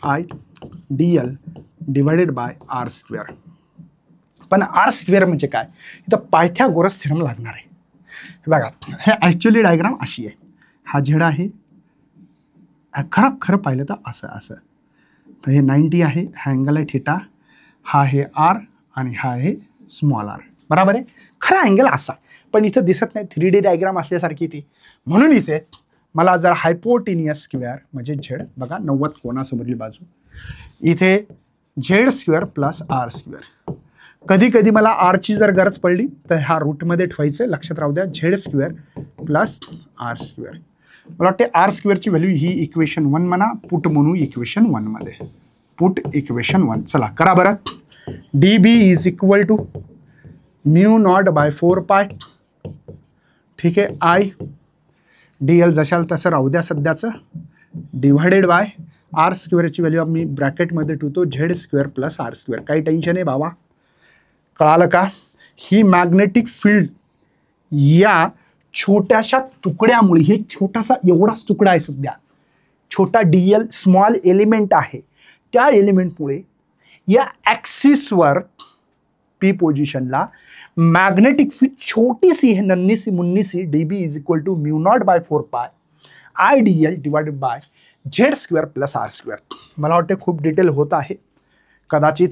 I D L divided by R square. पण आर स्क्वेअर म्हणजे काय? इथं पायथागोरस थेरम लागणार आहे. बघा, हे ॲक्च्युअली डायग्राम अशी आहे. हा झेड आहे, खरं पाहिलं तर असं असं. तर हे 90 आहे, हा अँगल आहे थिटा, हा आहे आर आणि हा आहे स्मॉल आर. बरोबर आहे. खरा अँगल असा, पण इथं दिसत नाही, 3D डायग्राम असल्यासारखी ती. म्हणून इथे मला जर हायपोटेनियस स्क्वेअर म्हणजे झेड, बघा 90 कोणासमोरील बाजू, इथे Z square plus R square. कधी कधी मला आरची जर गरज पडली तर ह्या रूटमध्ये ठेवायचं. लक्षात राहू द्या, Z square plus R square. मला वाटते आर स्क्वेअरची व्हॅल्यू ही इक्वेशन 1 म्हणा, पुट म्हणू इक्वेशन 1 मध्ये, पुट इक्वेशन 1. चला करा बरं. D B is equal to mu not by 4 pi, ठीक आहे, आय डी एल जशाल तसं राहू द्या सध्याचं, डिव्हायडेड बाय आर स्क्वेअरची व्हॅल्यू मी ब्रॅकेटमध्ये ठेवतो, Z square plus R square. काही टेन्शन आहे बाबा, कळालं का? ही मॅग्नेटिक फील्ड या छोट्याशा तुकड्यामुळे, हे छोटासा एवढाच तुकडा आहे सध्या, छोटा डी एल स्मॉल एलिमेंट आहे, त्या एलिमेंटमुळे या ॲक्सिसवर पी पोझिशनला मॅग्नेटिक फील्ड छोटीशी आहे, नन्हीसी मुन्नीसी, DB is equal to μ0/4π IDL divided by Z² plus R². मला वाटते खूप डिटेल होत आहे. कदाचित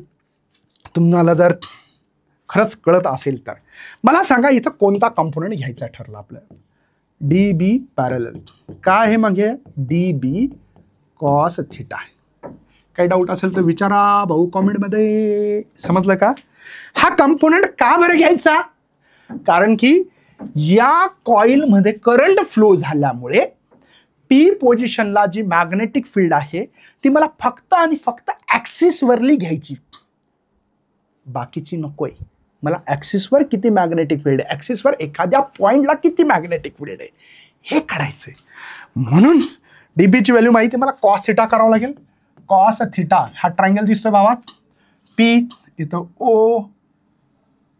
तुम्हाला जर खरंच कळत असेल तर मला सांगा इथं कोणता कंपोनंट घ्यायचा ठरला आपलं. DB पॅरलल काय आहे मग हे DB कॉस थिटा. काही डाऊट असेल तर विचारा भाऊ कॉमेंटमध्ये. समजलं का? हा कंपोनंट का बरं घ्यायचा? कारण की या कॉइलमध्ये करंट फ्लो झाल्यामुळे पी पोझिशनला जी मॅग्नेटिक फील्ड आहे ती मला फक्त आणि फक्त ॲक्सिसवरली घ्यायची, बाकीची नकोय. मला ॲक्सिसवर किती मॅग्नेटिक फील्ड आहे, ॲक्सिसवर एखाद्या पॉइंटला किती मॅग्नेटिक फील्ड आहे हे काढायचंय. म्हणून डीबीची व्हॅल्यू माहिती मला कॉस थिटा करावं लागेल. कॉस थिटा हा ट्रायंगल दिसतोय भावात. पी इथं ओ,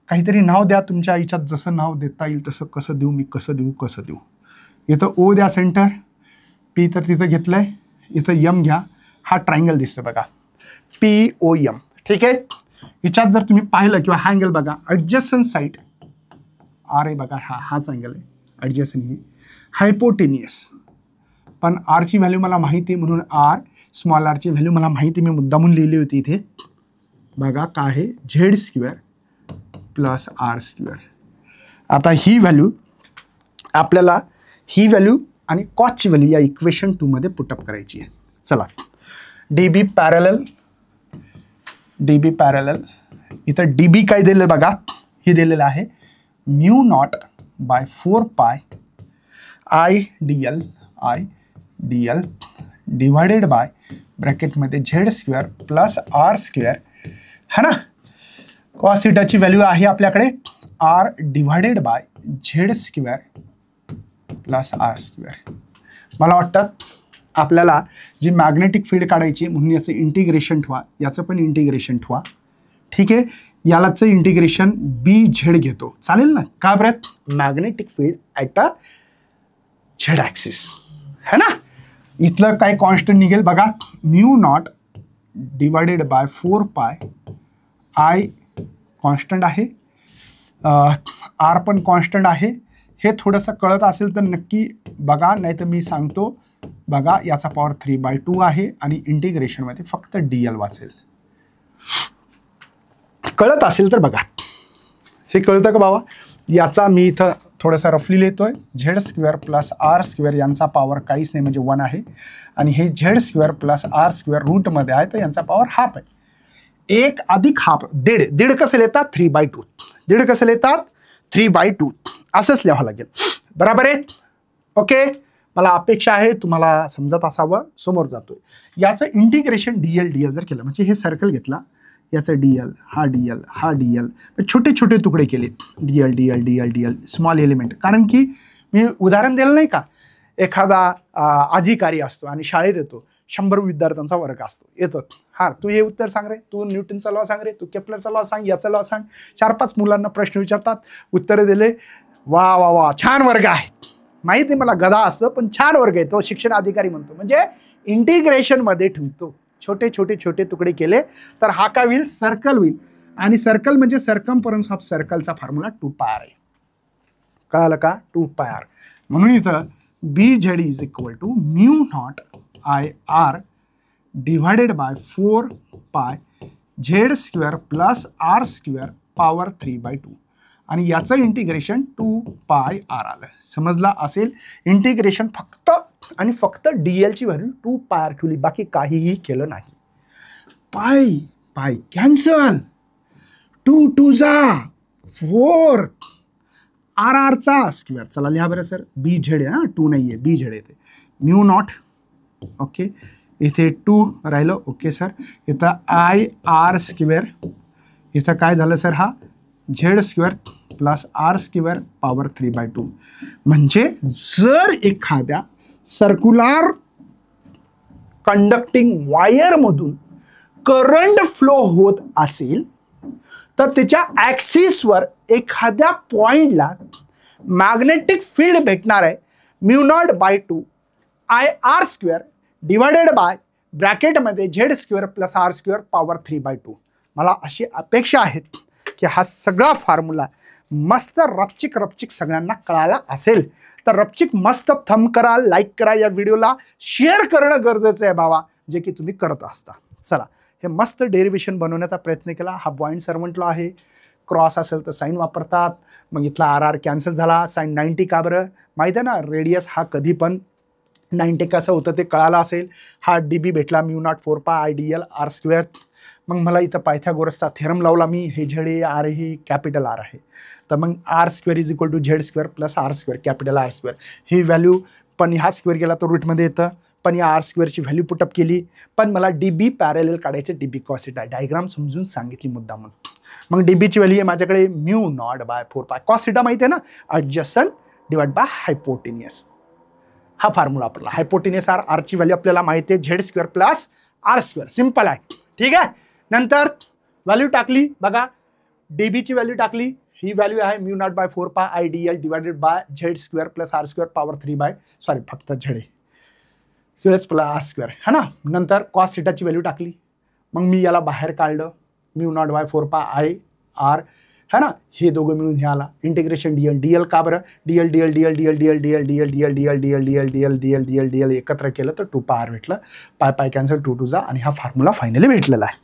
काहीतरी नाव द्या तुमच्या आईच्यात जसं नाव देता येईल तसं. कसं देऊ मी, कसं देऊ. इथं ओ द्या सेंटर, पी तर तिथं घेतलंय, इथं यम घ्या. हा ट्रायंगल दिसतोय बघा POM. ठीक आहे. याच्यात जर तुम्ही पाहिलं किंवा हा अँगल बघा, ॲडजस्टंट साईड आर आहे बघा, हाच अँगल आहे ॲडजस्टंट. ही हायपोटेनियस, पण आरची व्हॅल्यू मला माहिती आहे म्हणून आर, स्मॉल आरची व्हॅल्यू मला माहिती, मी मुद्दामून लिहिली होती इथे बघा. काय आहे Z² प्लस R². आता ही व्हॅल्यू आपल्याला, ही व्हॅल्यू आणि कॉसची व्हॅल्यू या इक्वेशन 2 मध्ये पुटअप करायची आहे. चला, DB पॅरलल इथं DB काय दिलेलं बघा, हे दिलेलं आहे μ0/4π IDL डिवायडेड बाय ब्रॅकेटमध्ये Z² प्लस R² है ना. कॉस थिटाची व्हॅल्यू आहे आपल्याकडे R divided by Z² plus R². मला वाटतं आपल्याला जी मॅग्नेटिक फील्ड काढायची म्हणून याचं इंटिग्रेशन ठेवा, याचं पण इंटिग्रेशन ठेवा. ठीक आहे. यालाचं इंटिग्रेशन BZ घेतो, चालेल ना. का बरं? Magnetic field at a Z axis है ना. इथलं काय कॉन्स्टंट निघेल बघा, μ0 डिवायडेड बाय 4π I कॉन्स्टंट आहे, R पण कॉन्स्टंट आहे. हे थोडंसं कळत असेल तर नक्की बघा, नाही तर मी सांगतो बघा. याचा पॉवर 3/2 आहे आणि इंटिग्रेशनमध्ये फक्त DL वाचेल. कळत असेल तर बघा. हे कळतं का बाबा? याचा मी इथं थोडासा रफली लिहितोय. Z² प्लस R² यांचा पॉवर काहीच नाही म्हणजे 1 आहे, आणि हे Z² प्लस R² रूटमध्ये आहे तर यांचा पॉवर हाफ आहे. 1 अधिक हाफ दीड कसं लिहितात 3/2. दीड कसं लिहितात 3/2 असंच लिहावं लागेल. बरोबर आहे. ओके. मला अपेक्षा आहे तुम्हाला समजत असावं. समोर जातोय. याचं इंटिग्रेशन DL जर केलं म्हणजे हे सर्कल घेतला, याचं DL, हा DL छोटे छोटे तुकडे केलेत. DL small element. कारण की मी उदाहरण दिलं नाही का, एखादा अधिकारी असतो आणि शाळेत येतो, 100 विद्यार्थ्यांचा वर्ग असतो. येतो, हा तू हे उत्तर सांग रे, तू न्यूटनचा लॉ सांग रे, तू केपलरचा लॉ सांग, याचा लॉ सांग. 4-5 मुलांना प्रश्न विचारतात, उत्तरे दिले. वा वा वा छान वर्ग आहे. माहिती मला गधा असतो पण छान वर्ग आहे. तो शिक्षण अधिकारी म्हणतो. म्हणजे इंटिग्रेशन मध्ये ठेवतो. छोटे तुकडे केले तर हा काय होईल, सर्कल होईल. आणि सर्कल म्हणजे सर्कम्फरन्स ऑफ सर्कलचा फॉर्म्युला 2πr आहे. कळालं का? 2πr. म्हणून इथं BZ is equal to μ0 IR divided by 4π Z² plus R² power 3/2 आणि याचं इंटिग्रेशन 2πr आलं. समजला असेल. इंटिग्रेशन फक्त आणि फक्त DL ची व्हॅल्यू 2πr ठेवली, बाकी काहीही केलं नाही. पाय कॅन्सल, 2 2 जा 4 RR चा स्क्वेअर. चला लिहा बरं सर. BZ आहे हा, 2 नाही आहे, BZ येते. μ0 ओके, इथे 2 राहिलं. Okay sir. इथं IR², इथं काय झालं सर, हा Z² प्लस R² पॉवर 3/2. म्हणजे जर एखाद्या सर्क्युलर कंडक्टिंग वायरमधून करंट फ्लो होत असेल तर त्याच्या ॲक्सिसवर एखाद्या पॉइंटला मॅग्नेटिक फील्ड भेटणार आहे μ0/2 IR² डिवायडेड बाय ब्रॅकेटमध्ये Z² + R² पॉवर 3/2. मला अशी अपेक्षा आहेत की हा सगळा फॉर्म्युला मस्त रपचिक सगळ्यांना कळाला असेल. तर रपचिक मस्त थंब करा, लाईक करा, या व्हिडिओला शेअर करणं गरजेचं आहे बाबा, जे की तुम्ही करत असता. चला, हे मस्त डेरिव्हेशन बनवण्याचा प्रयत्न केला. हा पॉईंट सर्वंट लॉ आहे. क्रॉस असेल तर साईन वापरतात. मग इथला RR कॅन्सल झाला. साईन 90 का बरं? माहिती आहे ना, रेडियस हा कधी पण 90 कसं होतं ते कळालं असेल. हा DB भेटला μ0 4π/IDL R². मग मला इथं पायथागोरसचा थेरम लावला मी. हे Z R ही कॅपिटल R आहे. तर मग R² = Z² + R², capital R². ही व्हॅल्यू पण हा स्क्वेअर गेला तर रूटमध्ये येतं. पण या R² ची व्हॅल्यू पुटअप केली. पण मला DB पॅरेलल काढायचे. DB cos θ डायग्राम समजून सांगितली मुद्दाम. मग DB ची व्हॅल्यू आहे माझ्याकडे μ0/4π. cos θ माहिती आहे ना, ॲडजस्टंट डिवाइड बाय हायपोटेनियस. हा फॉर्म्युला वापरला. हायपोटेनियस R ची व्हॅल्यू आपल्याला माहिती आहे Z² + R². सिंपल आहे. ठीक आहे. नंतर व्हॅल्यू टाकली बघा, DB ची व्हॅल्यू टाकली. ही व्हॅल्यू आहे μ0/4π/IDL divided by Z² + R² power 3 फक्त Z + R² है ना. नंतर cos θ ची व्हॅल्यू टाकली. मग मी याला बाहेर काढलं. μ0/4π/IR है ना. हे दोघं मिळून हे आला. इंटिग्रेशन DL का बरं? DL एकत्र केलं तर 2πr भेटलं. पाय कॅन्सल, 2 जा, आणि हा फॉर्म्युला फायनली भेटलेला आहे.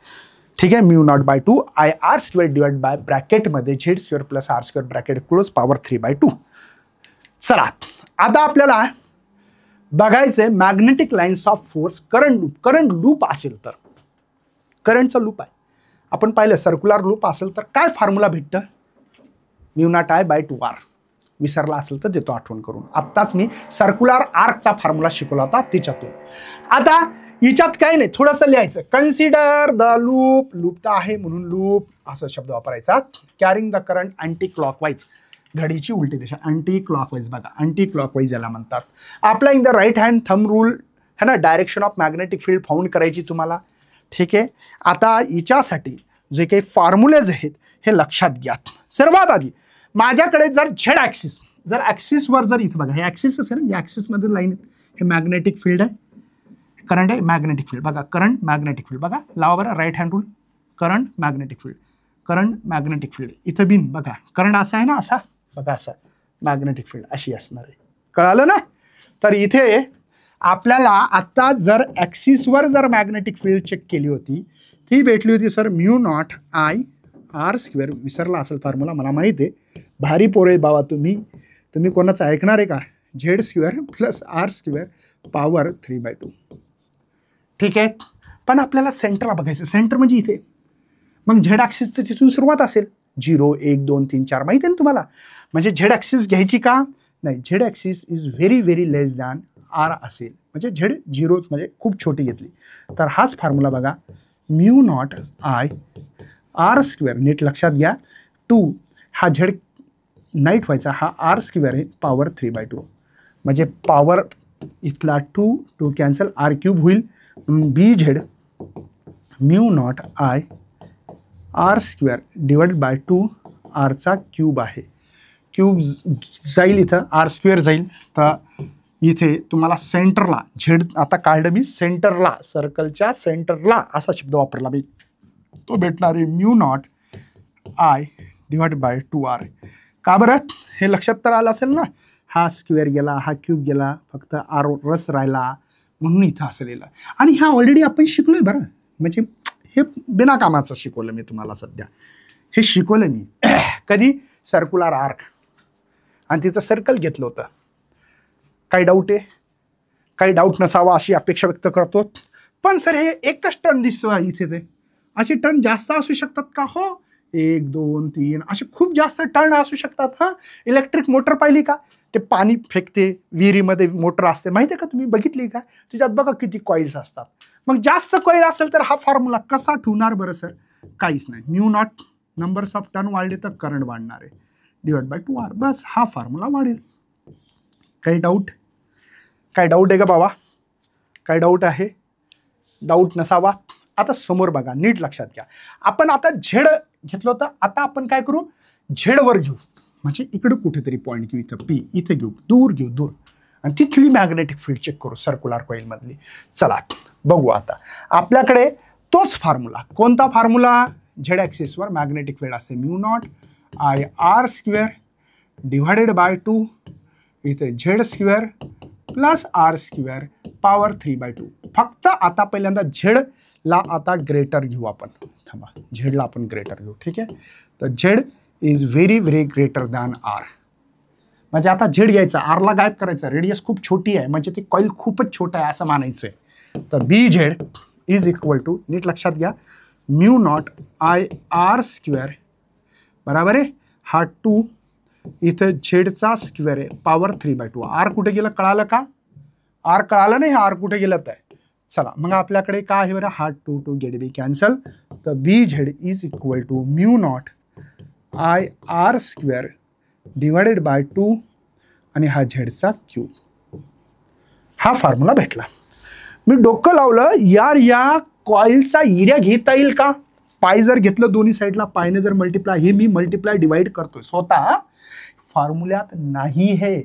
ठीक आहे. μ0/2 IR² डिवाइड बाय ब्रॅकेटमध्ये Z² + R² bracket close power 3/2. चला, आता आपल्याला बघायचंय magnetic lines of force current loop असेल तर. करंटचं लूप आहे. आपण पाहिलं सर्क्युलर लूप असेल तर काय फॉर्म्युला भेटतं? μ0I/2R. विसरला असेल तर देतो आठवण करून. आत्ताच मी सर्क्युलर आर्कचा फॉर्म्युला शिकवला होता तिच्यातून. आता हिच्यात काही नाही, थोडंसं लिहायचं. Consider the loop. लूप तर आहे म्हणून लूप असा शब्द वापरायचा. Carrying the current anti clockwise. घडीची उलटी दिशा. अँटी क्लॉकवाईज बघा, अँटी क्लॉकवाईज याला म्हणतात. Applying the right hand thumb rule है ना. Direction of magnetic field found करायची तुम्हाला. ठीक आहे. आता हिच्यासाठी जे काही फॉर्म्युलेज आहेत हे लक्षात घ्या. सर्वात आधी माझ्याकडे जर Z ॲक्सिस, जर ॲक्सिसवर जर इथं बघा, हे ॲक्सिस असेल ना, या ॲक्सिसमध्ये लाईन, हे मॅग्नेटिक फील्ड आहे. करंट आहे, मॅग्नेटिक फील्ड बघा. करंट, मॅग्नेटिक फील्ड बघा. लावा बरं right hand rule. Current, magnetic field, current, magnetic field. इथं बिन बघा, करंट असा आहे ना, असा बघा, असा मॅग्नेटिक फील्ड अशी असणार आहे. कळालं ना. तर इथे आपल्याला आता जर ॲक्सिसवर जर मॅग्नेटिक फील्ड चेक केली होती, ती भेटली होती सर μ0I/R². विसरला असेल फॉर्म्युला, मला माहिती आहे. भारी पोरे बाबा तुम्ही कोणाचं ऐकणार आहे का? Z² + R² power 3/2. ठीक आहे. पण आपल्याला सेंटरला बघायचं. सेंटर म्हणजे इथे. मग Z ॲक्सिसचं तिथून सुरुवात असेल. 0 1 2 3 4 माहिती आहे ना तुम्हाला. म्हणजे Z ॲक्सिस घ्यायची का? नाही, Z axis is very less than R असेल. म्हणजे Z0 म्हणजे खूप छोटी घेतली तर हाच फॉर्म्युला बघा. μ0I/R². नीट लक्षात घ्या. 2 हा Z नाईट व्हायचा, हा R² आहे पॉवर 3/2. म्हणजे पॉवर इथला 2 कॅन्सल, R³ होईल. BZ μ0I/R² divide by 2R³ आहे. क्यूब जाईल इथं, R² जाईल. तर इथे तुम्हाला सेंटरला Z आता काढलं मी. सेंटरला, सर्कलच्या सेंटरला असा शब्द वापरला मी. तो भेटणार आहे μ0I डिवाइड बाय 2R. का बरं? हे लक्षात तर आलं असेल ना. हा स्क्वेअर गेला, हा क्यूब गेला, फक्त R रस राहिला, म्हणून इथं असं लिहिलं. आणि हा ऑलरेडी आपण शिकलोय बरं. म्हणजे हे बिना कामाचं शिकवलं मी तुम्हाला. सध्या हे शिकवलं मी कधी? सर्क्युलर आर्क, आणि तिचं सर्कल घेतलं होतं. काही डाऊट आहे? काही डाऊट नसावा अशी अपेक्षा व्यक्त करतो. पण सर हे एकच टर्न दिसतो इथे, ते असे टर्न जास्त असू शकतात का? हो, 1 2 3 असे खूप जास्त टर्न असू शकतात. हां, इलेक्ट्रिक मोटर पाहिली का? ते पाणी फेकते, विहिरीमध्ये मोटर असते, माहिती आहे का? तुम्ही बघितली का? त्याच्यात बघा किती कॉईल्स असतात. मग जास्त कॉईल असेल तर हा फॉर्म्युला कसा ठेवणार बरं सर? काहीच नाही. μ0 नंबर्स ऑफ टर्न वाढले तर करंट वाढणार आहे, डिवाइड बाय 2R. बस हा फॉर्म्युला वाढेल. काही डाऊट? काय डाऊट आहे का बाबा? काय डाऊट आहे? डाऊट नसावा. आता समोर बघा, नीट लक्षात घ्या. आपण आता झेड घेतलं होतं, आता आपण काय करू? झेडवर घेऊ. म्हणजे इकडं कुठेतरी पॉईंट घेऊ, इथं P इथं घेऊ, दूर घेऊ, दूर. आणि तिथली मॅग्नेटिक फील्ड चेक करू सर्क्युलर कॉईलमधली. चला बघू आता आपल्याकडे तोच फॉर्म्युला. कोणता फॉर्म्युला? झेड ॲक्सिसवर मॅग्नेटिक फील्ड असते μ0 I r² / 2 इथे z² प्लस r² पॉवर 3/2. फक्त आता पहिल्यांदा झेडला आता ग्रेटर घेऊ आपण. थांबा, झेडला आपण ग्रेटर घेऊ. ठीक आहे, तर Z is very very greater than R. म्हणजे आता झेड घ्यायचा, आरला गायब करायचा. रेडियस खूप छोटी आहे म्हणजे ती कॉईल खूपच छोटा आहे असं म्हणायचं आहे. तर B Z is equal to, नीट लक्षात घ्या, μ0 IR² बरोबर आहे. हा 2 इथं झेडचा स्क्वेअर आहे पॉवर 3/2. आर कुठे गेलं कळालं का? आर कळालं नाही, आर कुठे गेलं तर. चला मग आपल्याकडे काय आहे बरं, हा 2 गेट बी कॅन्सल. तर B Z is equal to μ0 IR² / 2 आणि हा झेडचा क्यूब. हा फॉर्म्युला भेटला. मी डोकं लावलं यार, या कॉईलचा एरिया घेता येईल का? पाय जर घेतलं दोन्ही साईडला, पायने जर मल्टिप्लाय, हे मी मल्टिप्लाय डिवाइड करतोय स्वतः, फॉर्म्युल्यात नाही. हे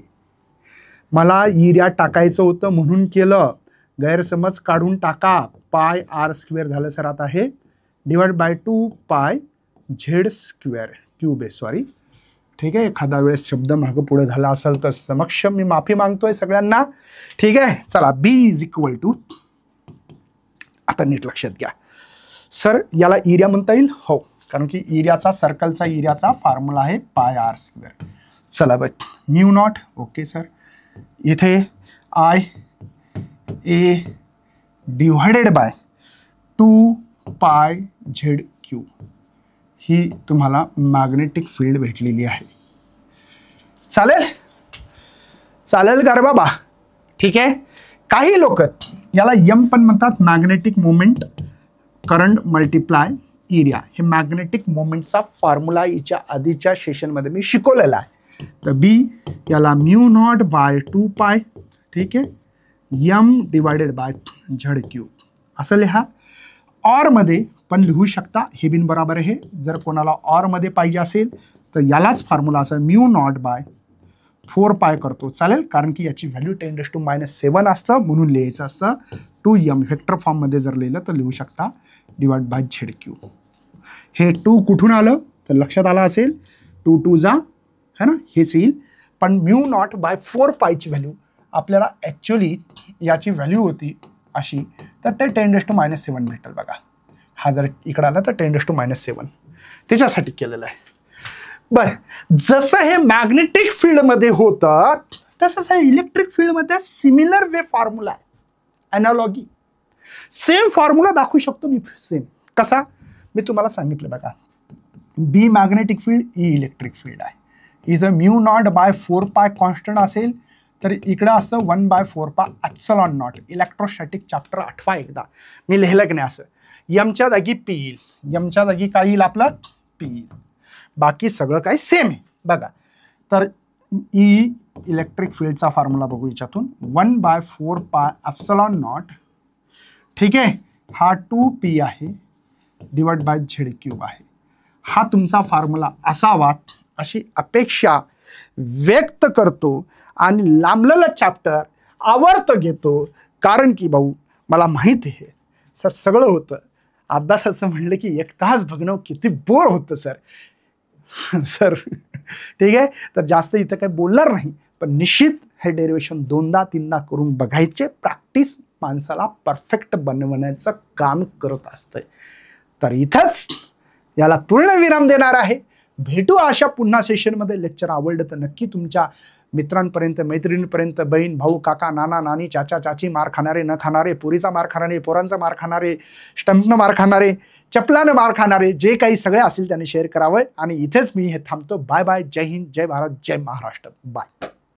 मला एरिया टाकायचं होतं म्हणून केलं. गैरसमज काढून टाका. पाय r² झालं सर. आता हे / 2 पाय z² क्यूब आहे. सॉरी, ठीक आहे, एखादा वेळेस शब्द मागं पुढे झाला असेल तर समक्ष मी माफी मागतोय सगळ्यांना. ठीक आहे, चला बी इज इक्वल टू, आता नीट लक्षात घ्या सर, याला एरिया म्हणता येईल? हो, कारण की एरियाचा, सर्कलचा एरियाचा फॉर्म्युला आहे पाय r². चला बघ, μ0 ओके सर. इथे I A / 2 पाय z³ ही तुम्हाला मॅग्नेटिक फील्ड भेटलेली आहे. चालेल? चालेल का रे बाबा? ठीक आहे. काही लोक याला यम पण म्हणतात, magnetic moment current multiply area. हे मॅग्नेटिक मोमेंटचा फॉर्म्युला याच्या आधीच्या सेशनमध्ये मी शिकवलेला आहे. तर बी याला μ0 / 2 पाय, ठीक आहे, यम / z³ असं लिहा. ऑरमध्ये पण लिहू शकता, हे बिन बरोबर आहे. जर कोणाला ऑरमध्ये पाहिजे असेल तर यालाच फॉर्म्युला असं μ0 / 4 पाय करतो. चालेल, कारण की याची व्हॅल्यू 10⁻⁷ असतं म्हणून लिहायचं असतं. 2m व्हेक्टर फॉर्ममध्ये जर लिहिलं तर लिहू शकता / z³. हे 2 कुठून आलं तर लक्षात आलं असेल, 2 2 जा है ना, हेच येईल. पण μ0 / 4 पायची व्हॅल्यू आपल्याला ॲक्च्युली याची व्हॅल्यू होती अशी, तर ते 10⁻⁷ भेटेल बघा. हा जर इकडं आला तर 10⁻⁷ त्याच्यासाठी केलेलं आहे. बरं, जसं हे मॅग्नेटिक फील्डमध्ये होतं तसंच हे इलेक्ट्रिक फील्डमध्ये सिमिलर वे फॉर्म्युला आहे. ॲनालॉगी सेम फॉर्म्युला दाखवू शकतो मी. सेम कसा मी तुम्हाला सांगितलं बघा. B magnetic field, E electric field आहे. इथं μ0 / 4 पाय कॉन्स्टंट असेल तर इकडं असतं 1/4 पाय ε0. इलेक्ट्रोस्टॅटिक चॅप्टर आठवा एकदा, मी लिहिलं की नाही असं. यमच्या जागी पी येईल, यमच्या जागी काय येईल आपलं? पी येईल. बाकी सगळं काही सेम आहे बघा. तर ई इलेक्ट्रिक फील्डचा फॉर्म्युला बघू याच्यातून, 1/4 पाय ε0, ठीक आहे. हा 2p आहे / z³ आहे. हा तुमचा फॉर्म्युला असावा अशी अपेक्षा व्यक्त करतो आणि लांबलेलं चॅप्टर आवर्त घेतो. कारण की भाऊ मला माहिती आहे सर, सगळं होतं अभ्यासाचं म्हणलं की 1 तास बघणं किती बोर होतं सर. सर ठीक आहे, तर जास्त इथं काही बोलणार नाही, पण निश्चित हे डेरिवेशन 2दा-3दा करून बघायचे. प्रॅक्टिस माणसाला परफेक्ट बनवण्याचं काम करत असतंय. तर इथंच याला पूर्ण विराम देणार आहे. भेटू अशा पुन्हा सेशनमध्ये. लेक्चर आवडलं तर नक्की तुमच्या मित्रांपर्यंत, मैत्रिणींपर्यंत, बहीण, भाऊ, काका, नाना, नानी, चाचा, चाची, मार खाणारे, न खाणारे, पोरीचा मार खाणारे, पोरांचा मार खाणारे, स्टंपनं मार खाणारे, चपलानं मार खाणारे, जे काही सगळे असेल त्यांनी शेअर करावं. आणि इथेच मी हे थांबतो. Bye bye. जय हिंद, जय भारत, जय महाराष्ट्र. बाय.